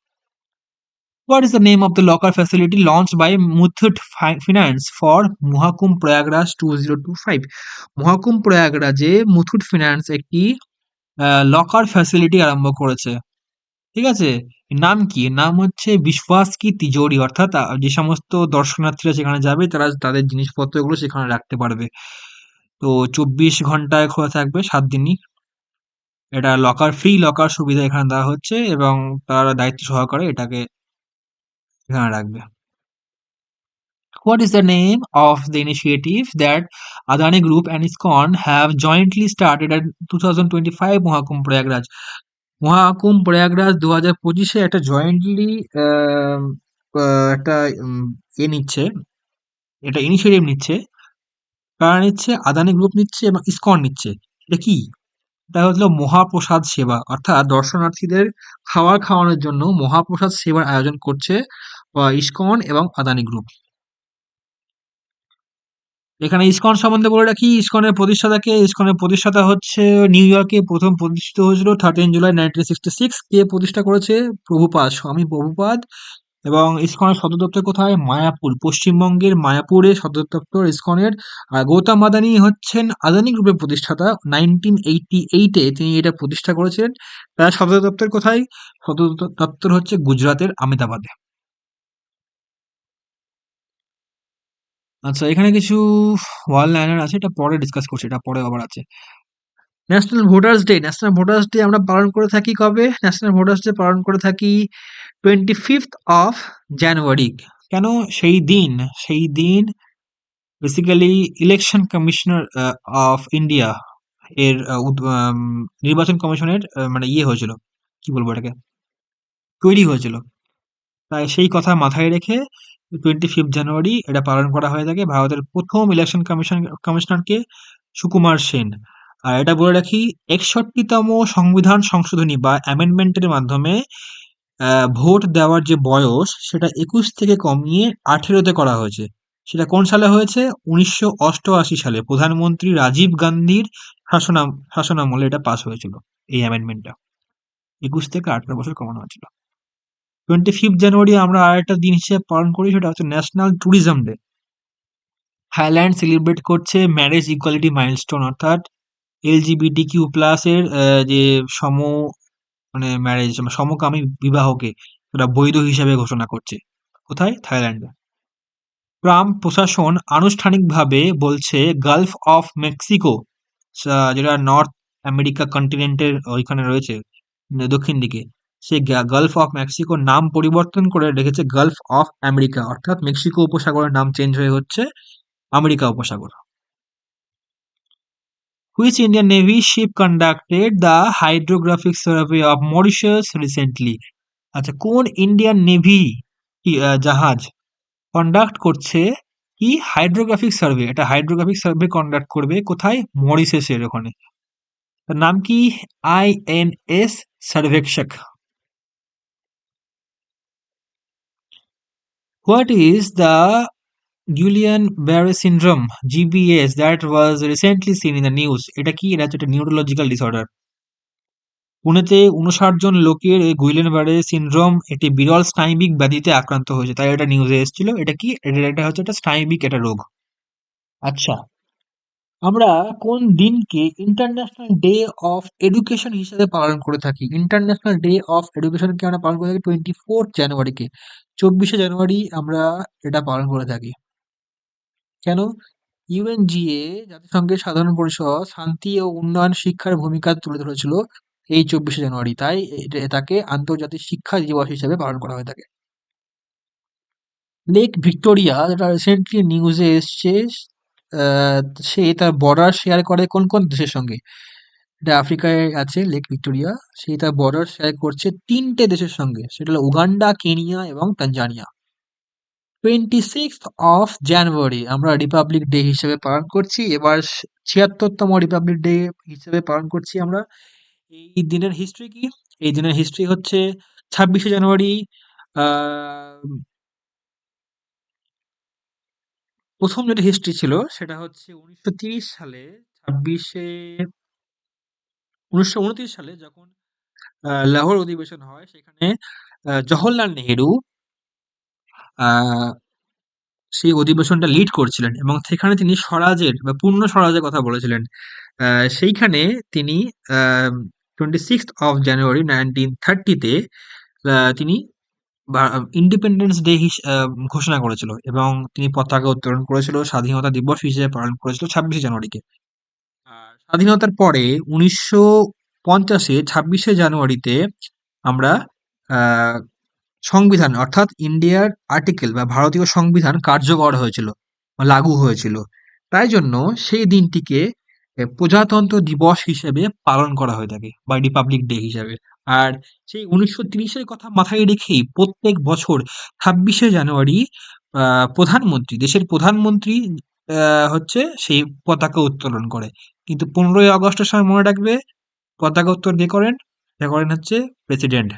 What is the name of the locker facility launched by Muthoot Finance for Mohakum Prayagraj 2025? Mahakumbh প্রয়াগরাজে মুথুট ফিন্যান্স একটি লকার ফ্যাসিলিটি আরম্ভ করেছে। ঠিক আছে? এর নাম কি? এর নাম হচ্ছে বিশ্বাস কি তিজোরি, অর্থাৎ যে সমস্ত দর্শনার্থীরা সেখানে যাবে তারা তাদের জিনিসপত্রগুলো সেখানে রাখতে পারবে। তো ২৪ ঘন্টায় খোলা থাকবে ৭ দিনই। এটা ফ্রি লকার সুবিধা এখানে দেওয়া হচ্ছে এবং তারা দায়িত্ব সহকারে এটাকে এখানে রাখবে। What is the name of the initiative that Adani Group and ISKCON have jointly started at 2025 Mohakumbh Prayagraj? Maha Kumbh Prayagraj ২০২৫-এ একটা জয়েন্টলি একটা নিচ্ছে, এটা ইনিশিয়েটিভ নিচ্ছে। কারা নিচ্ছে? আদানি গ্রুপ নিচ্ছে এবং ইসকন নিচ্ছে। এটা কি? এটা হলো মহাপ্রসাদ সেবা, অর্থাৎ দর্শনার্থীদের খাওয়ানোর জন্য মহাপ্রসাদ সেবার আয়োজন করছে ইসকন এবং আদানি গ্রুপ। এখানে ইসকন সম্বন্ধে বলে রাখি, ইসকনের প্রতিষ্ঠাতাকে। ইসকনের প্রতিষ্ঠাতা হচ্ছে নিউ ইয়র্কে প্রথম প্রতিষ্ঠিত হয়েছিল 13 জুলাই 1966। কে প্রতিষ্ঠা করেছে? প্রভুপাদ, স্বামী প্রভুপাদ। এবং ইসকনের সদর দপ্তর কোথায়? মায়াপুর, পশ্চিমবঙ্গের মায়াপুরে সদর দপ্তর ইসকনের। আর গৌতম আদানি হচ্ছেন আদানি গ্রুপের প্রতিষ্ঠাতা। 1988-এ তিনি এটা প্রতিষ্ঠা করেছিলেন। তার সদর দপ্তর কোথায়? সদর দপ্তর হচ্ছে গুজরাটের আমেদাবাদে। আচ্ছা, এখানে কিছু ওয়ান লাইনার আছে, এটা পরে ডিসকাস করছি, এটা পরে আবার আছে। National voters day. National voters day আমরা পালন করে থাকি কবে? ন্যাশনাল ভোটার্স ডে পালন করে থাকি 25th অফ জানুয়ারি। কেন সেই দিন basically election commissioner of India এর নির্বাচন কমিশনের মানে হয়েছিল, কি বলবো এটাকে, তৈরি হয়েছিল। তাই সেই কথা মাথায় রেখে 25 জানুয়ারি এটা পালন করা হয়ে থাকে। ভারতের প্রথম ইলেকশন কমিশনারকে সুকুমার সেন। আর এটা বলে রাখি, ৬১তম সংবিধান সংশোধনী বা অ্যামেন্ডমেন্টের মাধ্যমে ভোট দেওয়ার যে বয়স সেটা ২১ থেকে কমিয়ে ১৮-তে করা হয়েছে। সেটা কোন সালে হয়েছে? ১৯৮৮ সালে প্রধানমন্ত্রী রাজীব গান্ধীর শাসনামলে এটা পাস হয়েছিল, এই অ্যামেন্ডমেন্টটা। ২১ থেকে ১৮ বছর কমানো হয়েছিল। 25 জানুয়ারি আমরা আরেকটা দিন হিসেবে পালন করি, সেটা হচ্ছে national tourism day. Thailand celebrate করছে ম্যারেজ ইকুয়ালিটি মাইলস্টোন, অর্থাৎ এলজিবিটিকিউ প্লাস এর যে সম মানে ম্যারেজ সমকামী বিবাহকে ওরা বৈধ হিসেবে ঘোষণা করছে। কোথায়? থাইল্যান্ডে। ট্রাম্প প্রশাসন আনুষ্ঠানিকভাবে বলছে গালফ অফ মেক্সিকো, যেটা নর্থ আমেরিকা কন্টিনেন্টের ওইখানে রয়েছে, দক্ষিণ দিকে, সেই গালফ অফ মেক্সিকোর নাম পরিবর্তন করে রেখেছে গালফ অফ আমেরিকা, অর্থাৎ মেক্সিকো উপসাগরের নাম চেঞ্জ হয়ে হচ্ছে আমেরিকা উপসাগর। Which Indian Navy ship conducted the hydrographic survey of Mauritius recently? আচ্ছা, কোন ইন্ডিয়ান নেভি জাহাজ কন্ডাক্ট করছে কি হাইড্রোগ্রাফিক সার্ভে? এটা হাইড্রোগ্রাফিক সার্ভে কন্ডাক্ট করবে কোথায়? মরিশাসের ওখানে। তার নাম কি? INS সার্ভেক্ষক। What is the Guillain-Barré syndrome (GBS) that was recently seen in the news? এটা কি? এটা হচ্ছে একটা নিউরোলজিক্যাল ডিসঅর্ডার। পুনেতে ৫৯ জন লোকের এই গুইলেন-বারে সিনড্রোম, একটি বিরল স্নায়বিক ব্যাধিতে আক্রান্ত হয়েছে, তাই এটা নিউজে এসেছিল। এটা কি? এটা হচ্ছে একটা স্নায়বিক একটা রোগ। আচ্ছা, আমরা কোন দিনকে ইন্টারন্যাশনাল ডে অফ এডুকেশন হিসেবে পালন করে থাকি? ইন্টারন্যাশনাল ডে অফ এডুকেশনকে আমরা পালন করে থাকি 24 জানুয়ারিকে। ২৪শে জানুয়ারি আমরা এটা পালন করে থাকি। কেন? ইউএনজিএ, জাতিসংঘের সাধারণ পরিষদ শান্তি ও উন্নয়ন শিক্ষার ভূমিকা তুলে ধরেছিল এই ২৪শে জানুয়ারি, তাই তাকে আন্তর্জাতিক শিক্ষা দিবস হিসেবে পালন করা হয়ে থাকে। লেক ভিক্টোরিয়া, যেটা রিসেন্টলি নিউজে এসছে, আহ, সে তার বর্ডার শেয়ার করে কোন কোন দেশের সঙ্গে? এটা আফ্রিকায় আছে লেক ভিক্টোরিয়া। সে তার বর্ডার শেয়ার করছে ৩টে দেশের সঙ্গে, সেটা হলো উগান্ডা, কেনিয়া এবং তানজানিয়া। 26 জানুয়ারি আমরা রিপাবলিক ডে হিসেবে পালন করছি। এবার ৭৬তম রিপাবলিক ডে হিসেবে পালন করছি আমরা। এই দিনের হিস্ট্রি কি? এই দিনের হিস্ট্রি হচ্ছে ২৬শে জানুয়ারি আহ প্রথম যেটা হিস্ট্রি ছিল সেটা হচ্ছে ১৯৩০ সালে, ১৯২৯ সালে যখন লাহোর অধিবেশন হয়, সেখানে জওহরলাল নেহেরু আহ, সেই অধিবেশনটা লিড করছিলেন এবং সেখানে তিনি স্বরাজের বা পূর্ণ স্বরাজের কথা বলেছিলেন। সেইখানে তিনি 26 জানুয়ারি 1930-তে তিনি ইন্ডিপেন্ডেন্স ডে ঘোষণা করেছিল এবং তিনি পতাকা উত্তোলন করেছিল, স্বাধীনতা দিবস হিসেবে পালন করেছিল 26শে জানুয়ারিকে। আর স্বাধীনতার পরে 1950-এ 26শে জানুয়ারিতে আমরা আহ, সংবিধান অর্থাৎ ইন্ডিয়ার আর্টিকেল বা ভারতীয় সংবিধান কার্যকর হয়েছিল বা লাগু হয়েছিল। তাই জন্য সেই দিনটিকে প্রজাতন্ত্র দিবস হিসেবে পালন করা হয়ে থাকে বা রিপাবলিক ডে হিসাবে। আর সেই 1930-এর কথা মাথায় রেখেই প্রত্যেক বছর 26শে জানুয়ারি প্রধানমন্ত্রী, দেশের প্রধানমন্ত্রী হচ্ছে সেই পতাকা উত্তোলন করে। কিন্তু 15ই আগস্টের সময় মনে রাখবে, পতাকা উত্তোলন কে করেন? এটা করেন হচ্ছে প্রেসিডেন্ট।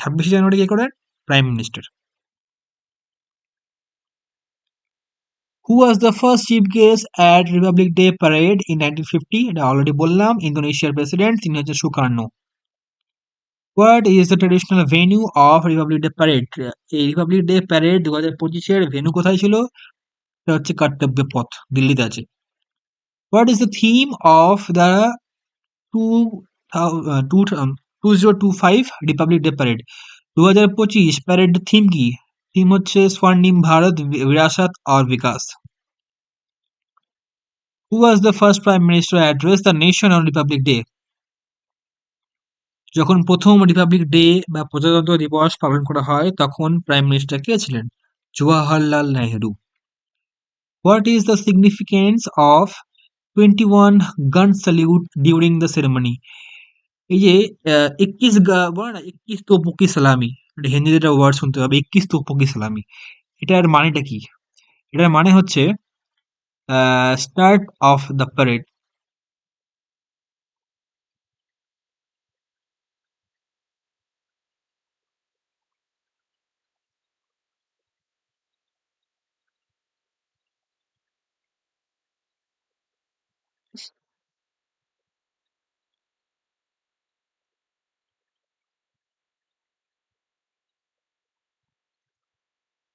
26শে জানুয়ারি কে করেন? Prime minister. Who was the first chief guest at republic day parade in 1950? এটা অলরেডি বললাম, ইন্দোনেশিয়ার প্রেসিডেন্ট, তিনি হচ্ছে Sukarno. What is the traditional venue of republic day parade? এই রিপাবলিক ডে প্যারেড 2025-এর ভেন্যু কোথায় ছিল? এটা হচ্ছে কর্তব্য পথ, দিল্লিতে আছে। What is the theme of the two 2025 republic day parade? 2025 parade theme কি? থিম হচ্ছে স্বর্ণিম ভারত বিরাসত আর বিকাশ। Who was the first prime minister address the nation on republic day? যখন প্রথম রিপাবলিক ডে বা প্রজাতন্ত্র দিবস পালন করা হয় তখন প্রাইম মিনিস্টার কে ছিলেন? Jawaharlal Nehru. What is the significance of 21 গান স্যালিউট ডিউরিং দ্য সেরেমনি? এই যে 21 বলে না, 21 তোপো কি সালামি, এটা হিন্দিতে একটা ওয়ার্ড শুনতে হবে, 21 তোপো কি সালামি। এটার মানেটা কি? এটার মানে হচ্ছে start of the parade.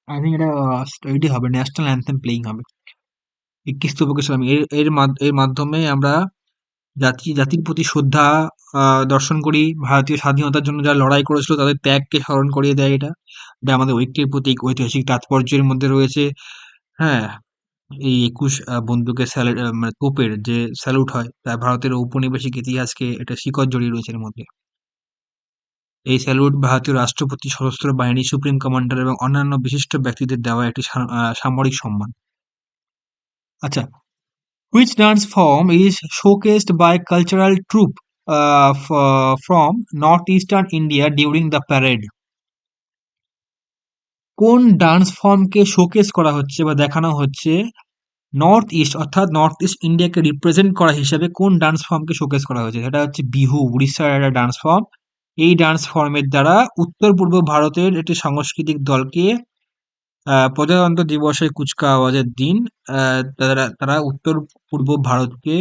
I think এটা এটি হবে, ন্যাশনাল অ্যান্থেম প্লেইং হবে। 21 তোপো কি সালামি এর মাধ্যমে আমরা জাতির প্রতি শ্রদ্ধা দর্শন করি। ভারতীয় স্বাধীনতার জন্য যারা লড়াই করেছিল তাদের ত্যাগকে স্মরণ করিয়ে দেয় এটা। এটা আমাদের ঐক্যের প্রতীক, ঐতিহাসিক তাৎপর্যের মধ্যে রয়েছে। হ্যাঁ, এই 21 বন্দুকের মানে তোপের যে স্যালুট হয় তা ভারতের ঔপনিবেশিক ইতিহাসকে এটা শিকড় জড়িয়ে রয়েছে এর মধ্যে। এই স্যালুট ভারতীয় রাষ্ট্রপতি, সশস্ত্র বাহিনী, সুপ্রিম কমান্ডার এবং অন্যান্য বিশিষ্ট ব্যক্তিদের দেওয়া একটি সামরিক সম্মান। আচ্ছা, which dance form is showcased by cultural troupe from northeastern India during the parade? কোন ডান্স ফর্মকে শোকেস করা হচ্ছে বা দেখানো হচ্ছে নর্থ ইস্ট অর্থাৎ নর্থ ইস্ট ইন্ডিয়াকে রিপ্রেজেন্ট করা হিসেবে কোন ডান্স ফর্মকে শোকেস করা হয়েছে? সেটা হচ্ছে বিহু, উড়িষ্যার একটা ডান্স ফর্ম। এই ডান্স ফর্মের দ্বারা উত্তর পূর্ব ভারতের একটি সাংস্কৃতিক দলকে প্রজাতন্ত্র দিবসের কুচকাওয়াজের দিন তারা উত্তর পূর্ব ভারতকে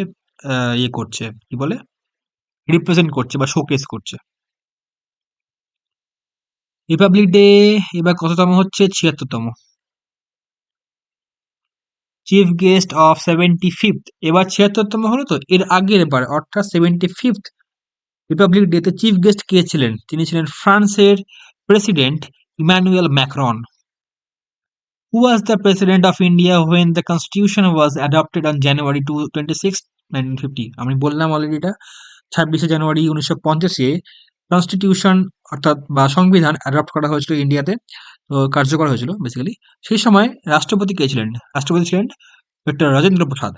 ইয়ে করছে, কি বলে, রিপ্রেজেন্ট করছে বা শোকেস করছে। রিপাবলিক ডে এবার কততম হচ্ছে? 76তম। চিফ গেস্ট অফ 75th, এবার 76তম হলো তো, এর আগের বার অর্থাৎ 75th রিপাবলিক ডেতে চিফ গেস্ট কে ছিলেন? তিনি ছিলেন ফ্রান্সের president Emmanuel Macron. Who was the president of India when the constitution was adopted on January 26, 1950? আমি বললাম অলরেডি এটা, 26শে জানুয়ারি 1950-এ কনস্টিটিউশন অর্থাৎ বা সংবিধান অ্যাডপ্ট করা হয়েছিল ইন্ডিয়াতে, তো কার্যকর হয়েছিল বেসিক্যালি। সেই সময় রাষ্ট্রপতি কে ছিলেন? রাষ্ট্রপতি ছিলেন doctor Rajendra Prasad.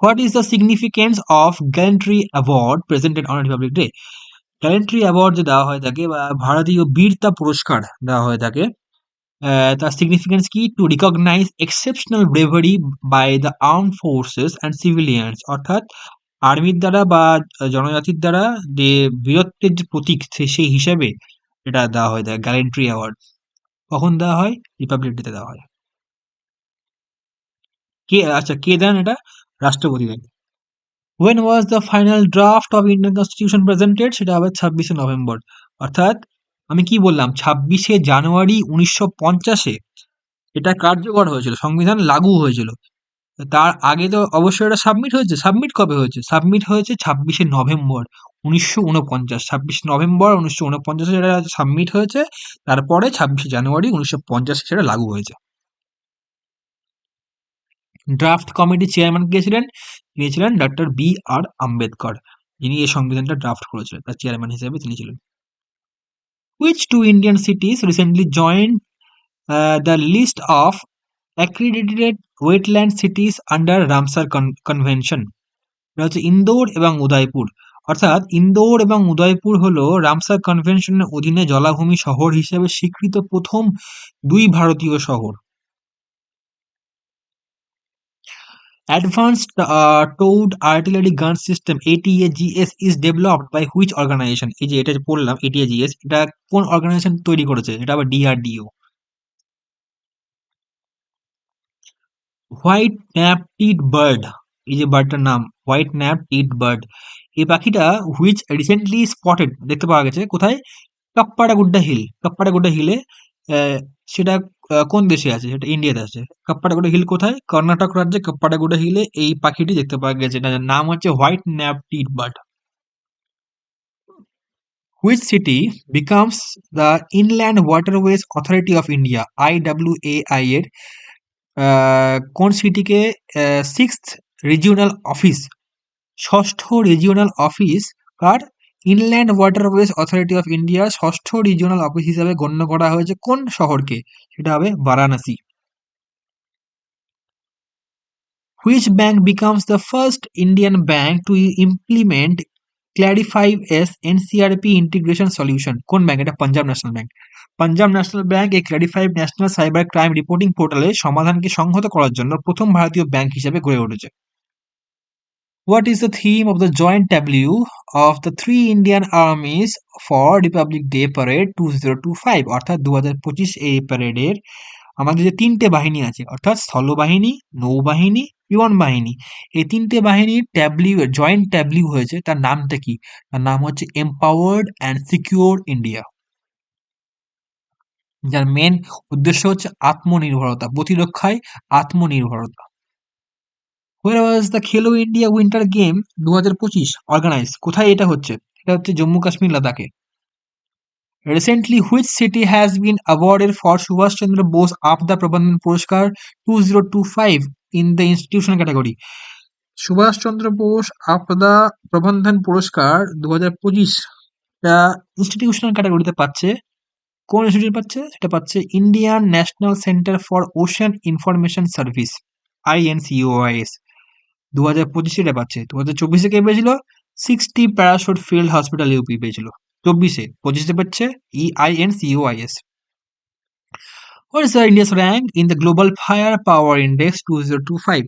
What is the significance of gallantry award presented on republic day? Gallantry award যে দেওয়া হয়ে থাকে বা ভারতীয় বীরতা পুরস্কার দেওয়া হয়ে থাকে, তার সিগনিফিকেন্স কি? To recognise exceptional bravery by the armed forces and civilians, অর্থাৎ আর্মির দ্বারা বা জনজাতির দ্বারা যে বীরত্বের যে প্রতীক সেই হিসাবে এটা দেওয়া হয় থাকে গ্যালেন্ট্রি অ্যাওয়ার্ড। কখন দেওয়া হয়? রিপাবলিক ডেতে দেওয়া হয়। কে দেন এটা? রাষ্ট্রপতি দেন। When was the final draft of Indian Constitution presented? সেটা হবে 26শে নভেম্বর। অর্থাৎ আমি কি বললাম, 26শে জানুয়ারি 1950-এ এটা কার্যকর হয়েছিল, সংবিধান লাগু হয়েছিল। তার আগে তো অবশ্যই এটা সাবমিট হয়েছে। সাবমিট কবে হয়েছে? সাবমিট হয়েছে 26শে নভেম্বর 1949। 26শে নভেম্বর 1949 সেটা সাবমিট হয়েছে। তারপরে 26শে জানুয়ারি 1950 সেটা লাগু হয়েছে। ড্রাফট কমিটির চেয়ারম্যান কে ছিলেন? তিনি ছিলেন ডক্টর বি.আর. আম্বেদকর, যিনি এই সংবিধানটা ড্রাফট করেছিলেন। তার চেয়ারম্যান হিসেবে তিনি ছিলেন। Which two Indian cities recently joined the list of accredited wetland cities under Ramsar Convention? এটা হচ্ছে ইন্দোর এবং উদয়পুর। অর্থাৎ ইন্দোর এবং উদয়পুর হলো রামসার কনভেনশনের অধীনে জলাভূমি শহর হিসেবে স্বীকৃত প্রথম দুই ভারতীয় শহর। Advanced Towed Artillery Gun System ATAGS is developed by which organization? এই যে এটা যে পড়লাম ATAGS, এটা কোন অর্গানাইজেশন তৈরি করেছে? এটা আবার DRDO। White nape tit bird, এই যে বার্ডটার নাম হোয়াইট ন্যাপ টিড বার্ড, এই পাখিটা হুইচ রিসেন্টলি স্পটেড দেখতে পাওয়া গেছে কোথায়? কাপ্পাড়াগুড্ডা হিল। কাপ্পাড়াগুড্ডা হিলে সেটা কোন দেশে আছে? সেটা ইন্ডিয়াতে আছে। কাপ্পাড়াগুড্ডা হিল কোথায়? কর্ণাটক রাজ্যে কাপ্পাড়াগুড্ডা হিলে এই পাখিটি দেখতে পাওয়া গেছে। এটার নাম হচ্ছে white nape tit bird. Which city becomes the inland waterways authority of India IWAI এর কোন সিটিকে সিক্সথ রিজিওনাল অফিস, ষষ্ঠ রিজিওনাল অফিস কার? Inland waterways authority of India ষষ্ঠ রিজিওনাল অফিস হিসাবে গণ্য করা হয়েছে কোন শহরকে? সেটা হবে Varanasi. Which bank becomes the first Indian bank to implement clarify S NCRP integration solution? কোন ব্যাংক? এটা Punjab national bank. Punjab national bank এই clarified national cyber crime reporting পোর্টালে সমাধানকে সংহত করার জন্য প্রথম ভারতীয় ব্যাংক হিসেবে গড়ে উঠেছে। What is the theme of the joint tableau of the three Indian armies for Republic Day Parade 2025? অর্থাৎ 2025 এই প্যারেডের আমাদের যে তিনটে বাহিনী আছে, অর্থাৎ স্থলবাহিনী, নৌবাহিনী, বিমান বাহিনী, এই তিনটে বাহিনীর ট্যাবলিউ, জয়েন্ট ট্যাবলিউ হয়েছে, তার নামটা কি? তার নাম হচ্ছে এম্পাওয়ার্ড অ্যান্ড সিকিউর ইন্ডিয়া, যার মেন উদ্দেশ্য হচ্ছে আত্মনির্ভরতা, প্রতিরক্ষায় আত্মনির্ভরতা। Where was the খেলো ইন্ডিয়া উইন্টার গেম 2025 অর্গানাইজ? কোথায় এটা হচ্ছে? এটা হচ্ছে জম্মু কাশ্মীর লাদাখে। Recently, which city has been awarded for Subhash Chandra Bose Aapda Prabandhan Puraskar 2025 in the institutional category? Subhash Chandra Bose আপদা প্রবন্ধন পুরস্কার 2025 টা ইনস্টিটিউশনাল ক্যাটাগরিতে পাচ্ছে। কোন ইনস্টিটিউট পাচ্ছে? সেটা পাচ্ছে Indian national centre for ocean information service INCOIS। 2025 এটা পাচ্ছে। 2024 কে পেয়েছিল 60 প্যারাশুট ফিল্ড হসপিটাল ইউপি পেয়েছিল। 25-এ পাচ্ছে INCOIS। What is the India's rank in the Global Firepower Index 2025?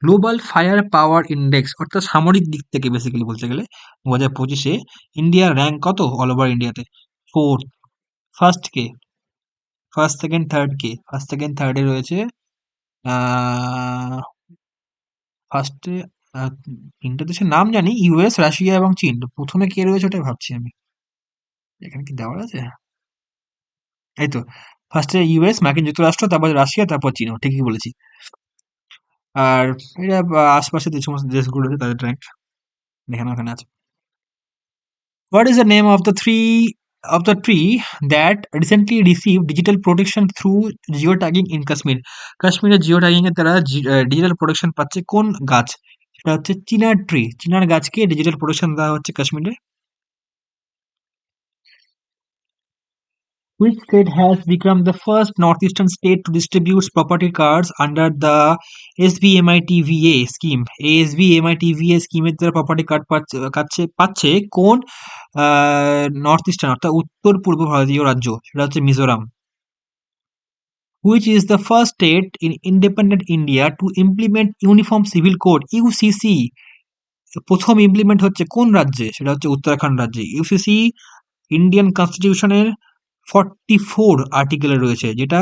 Global fire power index অর্থাৎ সামরিক দিক থেকে বেসিক্যালি বলতে গেলে 2025-এ ইন্ডিয়ার র্যাঙ্ক কত অল ওভার ইন্ডিয়াতে? ফোর্থ। ফার্স্ট কে? ফার্স্ট সেকেন্ড থার্ড কে? ফার্স্ট সেকেন্ড থার্ডে রয়েছে ফার্স্টে তিনটা দেশের নাম জানি, ইউএস, রাশিয়া এবং চীন। প্রথমে কে রয়েছে ওটাই ভাবছি আমি। এখানে কি দেওয়া আছে? এই তো, ফার্স্টে ইউএস মার্কিন যুক্তরাষ্ট্র, তারপর রাশিয়া, তারপর চীন। ঠিকই বলেছি। আর এটা আশপাশে যে সমস্ত দেশগুলো আছে তাদের র্যাঙ্ক এখানে ওখানে আছে। What is the name of the tree that recently received digital protection through geotagging in Kashmir? কাশ্মীরে জিওট্যাগিং এর দ্বারা ডিজিটাল প্রোটেকশন পাচ্ছে কোন গাছ? সেটা হচ্ছে চিনার ট্রি। চিনার গাছকে ডিজিটাল প্রোটেকশন দেওয়া হচ্ছে কাশ্মীরে। Which state has become the first northeastern state to distribute property cards under the SBMITVA scheme? এই SBMITVA স্কিমের দ্বারা প্রপার্টি কার্ড পাচ্ছে কোন নর্থ ইস্টার্ন অর্থাৎ উত্তর পূর্ব ভারতীয় রাজ্য? সেটা হচ্ছে Mizoram. Which is the first state in independent India to implement Uniform Civil Code UCC? প্রথম ইমপ্লিমেন্ট হচ্ছে কোন রাজ্যে? সেটা হচ্ছে উত্তরাখণ্ড রাজ্যে। ইউসিসি ইন্ডিয়ান কনস্টিটিউশনের 44 আর্টিকেলে রয়েছে, যেটা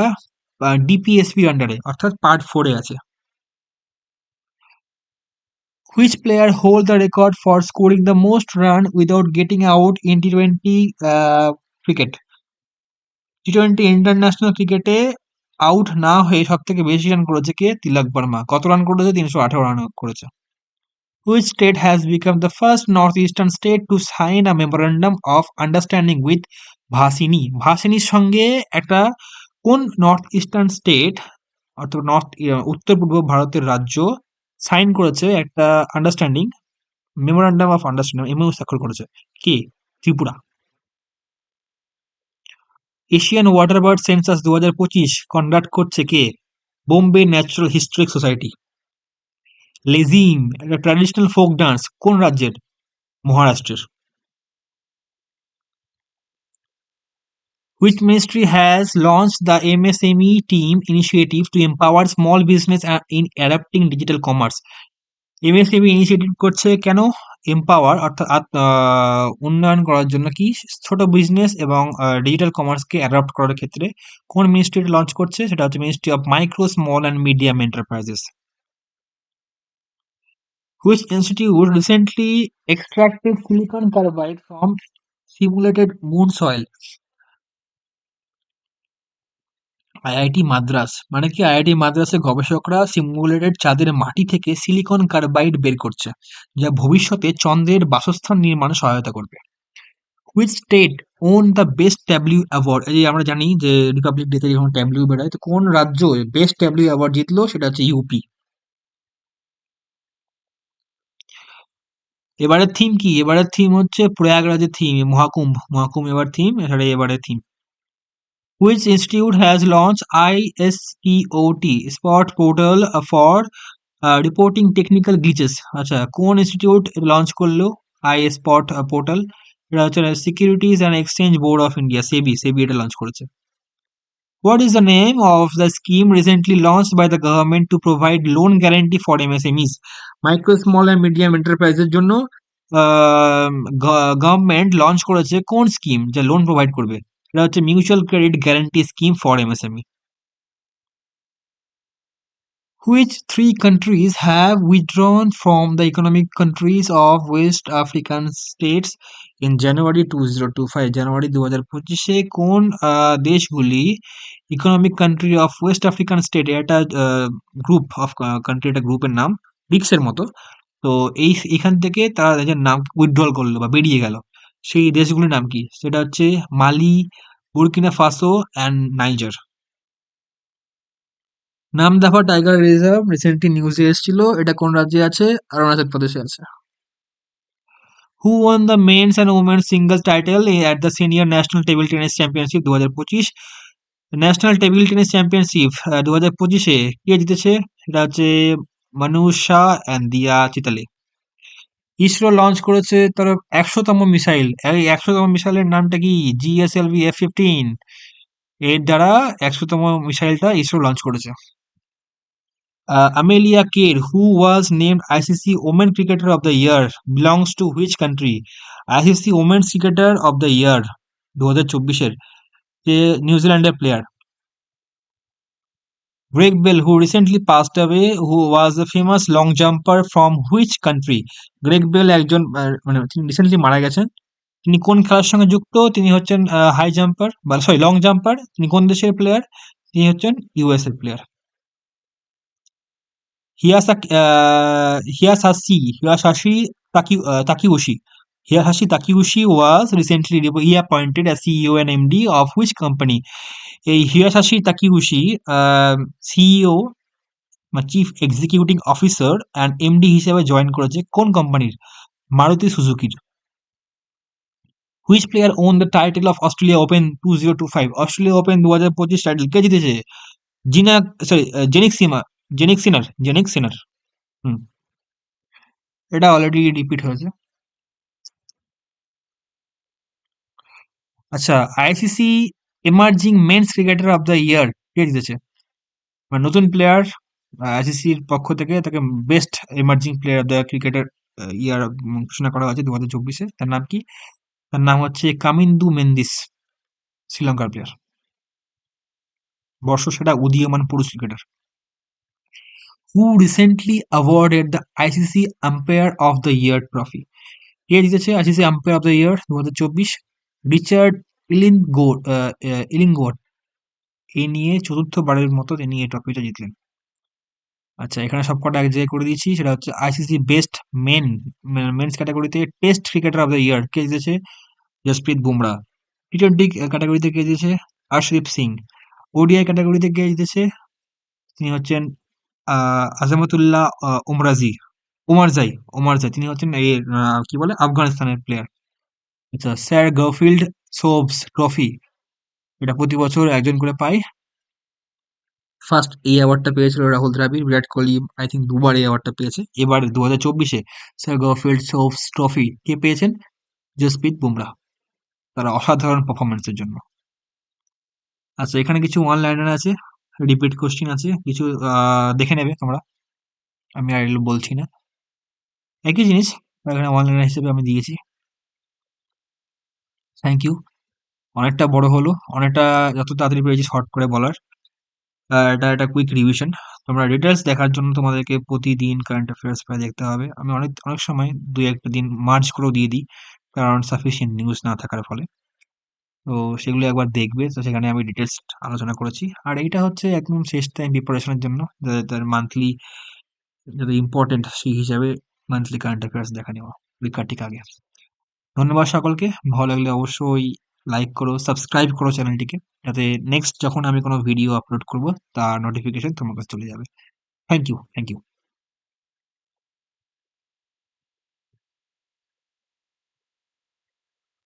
ডিপিএসপির আন্ডারে অর্থাৎ পার্ট 4-এ আছে। Which player hold the record for scoring the most run without getting out in T20 cricket? T twenty international ক্রিকেটে আউট না হয়ে সব থেকে বেশি রান করেছে কে? তিলক বর্মা। কত রান করেছে? 318 রান করেছে। Which state has become the first northeastern state to sign a memorandum of understanding with ভাসিনি? ভাসিনির সঙ্গে একটা কোন নর্থ ইস্টার্ন স্টেট অর্থাৎ উত্তর পূর্ব ভারতের রাজ্য সাইন করেছে একটা understanding, memorandum of understanding, MO স্বাক্ষর করেছে? কি? Tripura. Asian water bird census 2025 conduct করছে কে? Bombay natural historic society. Lezim একটা ট্র্যাডিশনাল ফোক ডান্স কোন রাজ্যের? মহারাষ্ট্রের। Which ministry has launched the MSME team initiative to empower small business in adapting digital commerce? MSME initiative করছে কেন? এম্পাওয়ার অর্থাৎ উন্নয়ন করার জন্য কি ছোট বিজনেস এবং ডিজিটাল কমার্সকে অ্যাডপ্ট করার ক্ষেত্রে কোন মিনিস্ট্রি লঞ্চ করছে? সেটা হচ্ছে ministry of micro small and medium enterprises. Which institute recently extracted silicon carbide from simulated moon soil? IIT Madras. মানে কি? আইআইটি মাদ্রাসের গবেষকরা সিমুলেটেড চাঁদের মাটি থেকে সিলিকন কার্বাইড বের করছে, যা ভবিষ্যতে চন্দ্রের বাসস্থান নির্মাণে সহায়তা করবে। Which state won the best tableau award? এই যে আমরা জানি যে রিপাবলিক ডেতে যখন ট্যাবলিউ বেরোয়, তো কোন রাজ্য বেস্ট ট্যাবলিউ অ্যাওয়ার্ড জিতলো? সেটা হচ্ছে ইউপি। এবারের থিম কি? এবারের থিম হচ্ছে প্রয়াগরাজের থিম, মহাকুম্ভ। মহাকুম্ভ এবার থিম, এখানে এবারের theme. Which institute has launched ISPOT Spot Portal for reporting technical glitches? আচ্ছা, কোন ইনস্টিটিউট লঞ্চ করলো আই স্পট পোর্টাল? এটা হচ্ছে securities and exchange board of India, SEBI. SEBI এটা লঞ্চ করেছে। What is the name of the scheme recently launched by the government to provide loan guarantee for MSMEs? Micro small and medium এন্টারপ্রাইজের জন্য government launch করেছে কোন scheme যা loan provide করবে? এটা হচ্ছে mutual credit guarantee scheme for MSME. Which three countries have withdrawn from the economic countries of West African states in January 2025? জানুয়ারি 2025 কোন দেশগুলি economic country of West African state, এটা group of country, এটা গ্রুপের নাম, ব্রিক্সের মতো। তো এখান থেকে তারা নিজের নাম উইথড্রল করলো বা বেরিয়ে গেল। সেই দেশগুলির নাম কি? সেটা হচ্ছে Mali, Burkina Faso and Niger. Namdapha tiger reserve recently নিউজে এসেছিল, এটা কোন রাজ্যে আছে? অরুণাচল প্রদেশে আছে। Who won the men's and women's singles title at the senior national table tennis championship 2025? National table tennis championship 2025-এ কে জিতেছে? এটা হচ্ছে মানুষ শাহ অ্যান্ড দিয়া চিতালে। ইসরো লঞ্চ করেছে তার 100তম মিসাইল। এই 100তম মিসাইলের নামটা কি? GSLV F-15। এর দ্বারা 100তম মিসাইলটা ইসরো লঞ্চ করেছে। Amelia Cade, who was named ICC Women Cricketer of the Year, belongs to which country? ICC Women's Cricketer of the Year 2024-এর যে নিউজিল্যান্ডের player. Greg Bell, who recently passed away, who was a famous long jumper from which country? Greg Bell একজন মানে তিনি recently মারা গেছেন। তিনি কোন খেলার সঙ্গে যুক্ত? তিনি হচ্ছেন হাই জাম্পার বা সরি লং জাম্পার। তিনি কোন দেশের প্লেয়ার? তিনি হচ্ছেন ইউএস এর player. Hisashi Takeuchi was recently reappointed as CEO and MD of which company? এই হিয়াসাশি তাকিউশি সিইও বা chief executive officer and MD হিসেবে জয়েন করেছে কোন কোম্পানির? মারুতি সুজুকির। Which player won the title of Australia open 2025? Australia open 2025 title কে জিতেছে? জিনা সরি জেনিক সিনার। হুম, এটা অলরেডি রিপিট হয়েছে। আচ্ছা, ICC emerging men's cricketer of the year কে জিতেছে? মানে নতুন প্লেয়ার আইসিসির পক্ষ থেকে তাকে best emerging player of the cricketer year ঘোষণা করা হয়েছে 2024-এ। তার নাম কি? তার নাম হচ্ছে কামিন্দু মেন্দিস, শ্রীলঙ্কার প্লেয়ার, বর্ষসেরা উদীয়মান পুরুষ cricketer. Who recently awarded the ICC umpire of the year trophy? কে জিতেছে ICC umpire of the year 2024? Richard Illingworth এ নিয়ে চতুর্থবারের মতো তিনি এই ট্রফিটা জিতলেন। আচ্ছা, এখানে সবকটা এক জায়গায় করে দিয়েছি। সেটা হচ্ছে আইসিসি বেস্ট মেন মেন্স ক্যাটাগরিতে test cricketer of the year কে জিতেছে? জসপ্রীত বুমরা। টি-টোয়েন্টি ক্যাটাগরিতে কে জিতেছে? আরশদীপ সিং। ওডিআই ক্যাটাগরিতে কে জিতেছে? তিনি হচ্ছেন আজামতুল্লাহ ওমারজাই। ওমারজাই তিনি হচ্ছেন এই কি বলে আফগানিস্তানের প্লেয়ার। আচ্ছা, স্যার গারফিল্ড সোবস ট্রফি এটা প্রতি বছর একজন করে পায়। ফার্স্ট এই অ্যাওয়ার্ডটা পেয়েছিল রাহুল দ্রাবিড়, বিরাট কোহলি আই থিঙ্ক দুবার এই অ্যাওয়ার্ডটা পেয়েছে। এবার 2024-এ স্যার গারফিল্ড সোবস ট্রফি কে পেয়েছেন? জসপ্রীত বুমরাহ, তার অসাধারণ পারফরম্যান্সের জন্য। আচ্ছা, এখানে কিছু ওয়ান লাইনার আছে, রিপিট কোশ্চিন আছে, কিছু দেখে নেবে তোমরা, আমি আর এগুলো বলছি না। একই জিনিস এখানে ওয়ান লাইনার হিসেবে আমি দিয়েছি। Thank you. অনেকটা বড় হলো, অনেকটা যত তাড়াতাড়ি পেরেছি শর্ট করে বলার। এটা একটা কুইক রিভিশন। তোমরা ডিটেলস দেখার জন্য তোমাদেরকে প্রতিদিন কারেন্ট অ্যাফেয়ার্স প্রায় দেখতে হবে। আমি অনেক অনেক সময় দুই একটা দিন মার্জ করেও দিয়ে দিই, কারণ সাফিসিয়েন্ট নিউজ না থাকার ফলে। তো সেগুলো একবার দেখবে, তো সেখানে আমি ডিটেলস আলোচনা করেছি। আর এইটা হচ্ছে একদম শেষ টাইম প্রিপারেশনের জন্য, যাদের মান্থলি যাদের ইম্পর্টেন্ট সেই হিসাবে মান্থলি কারেন্ট অ্যাফেয়ার্স দেখা নেওয়া পরীক্ষার ঠিক আগে। ধন্যবাদ সকলকে। ভালো লাগলে অবশ্যই লাইক করো, সাবস্ক্রাইব করো চ্যানেলটিকে, যাতে নেক্সট যখন আমি কোনো ভিডিও আপলোড করব তার নোটিফিকেশন তোমার কাছে চলে যাবে। Thank you, thank you.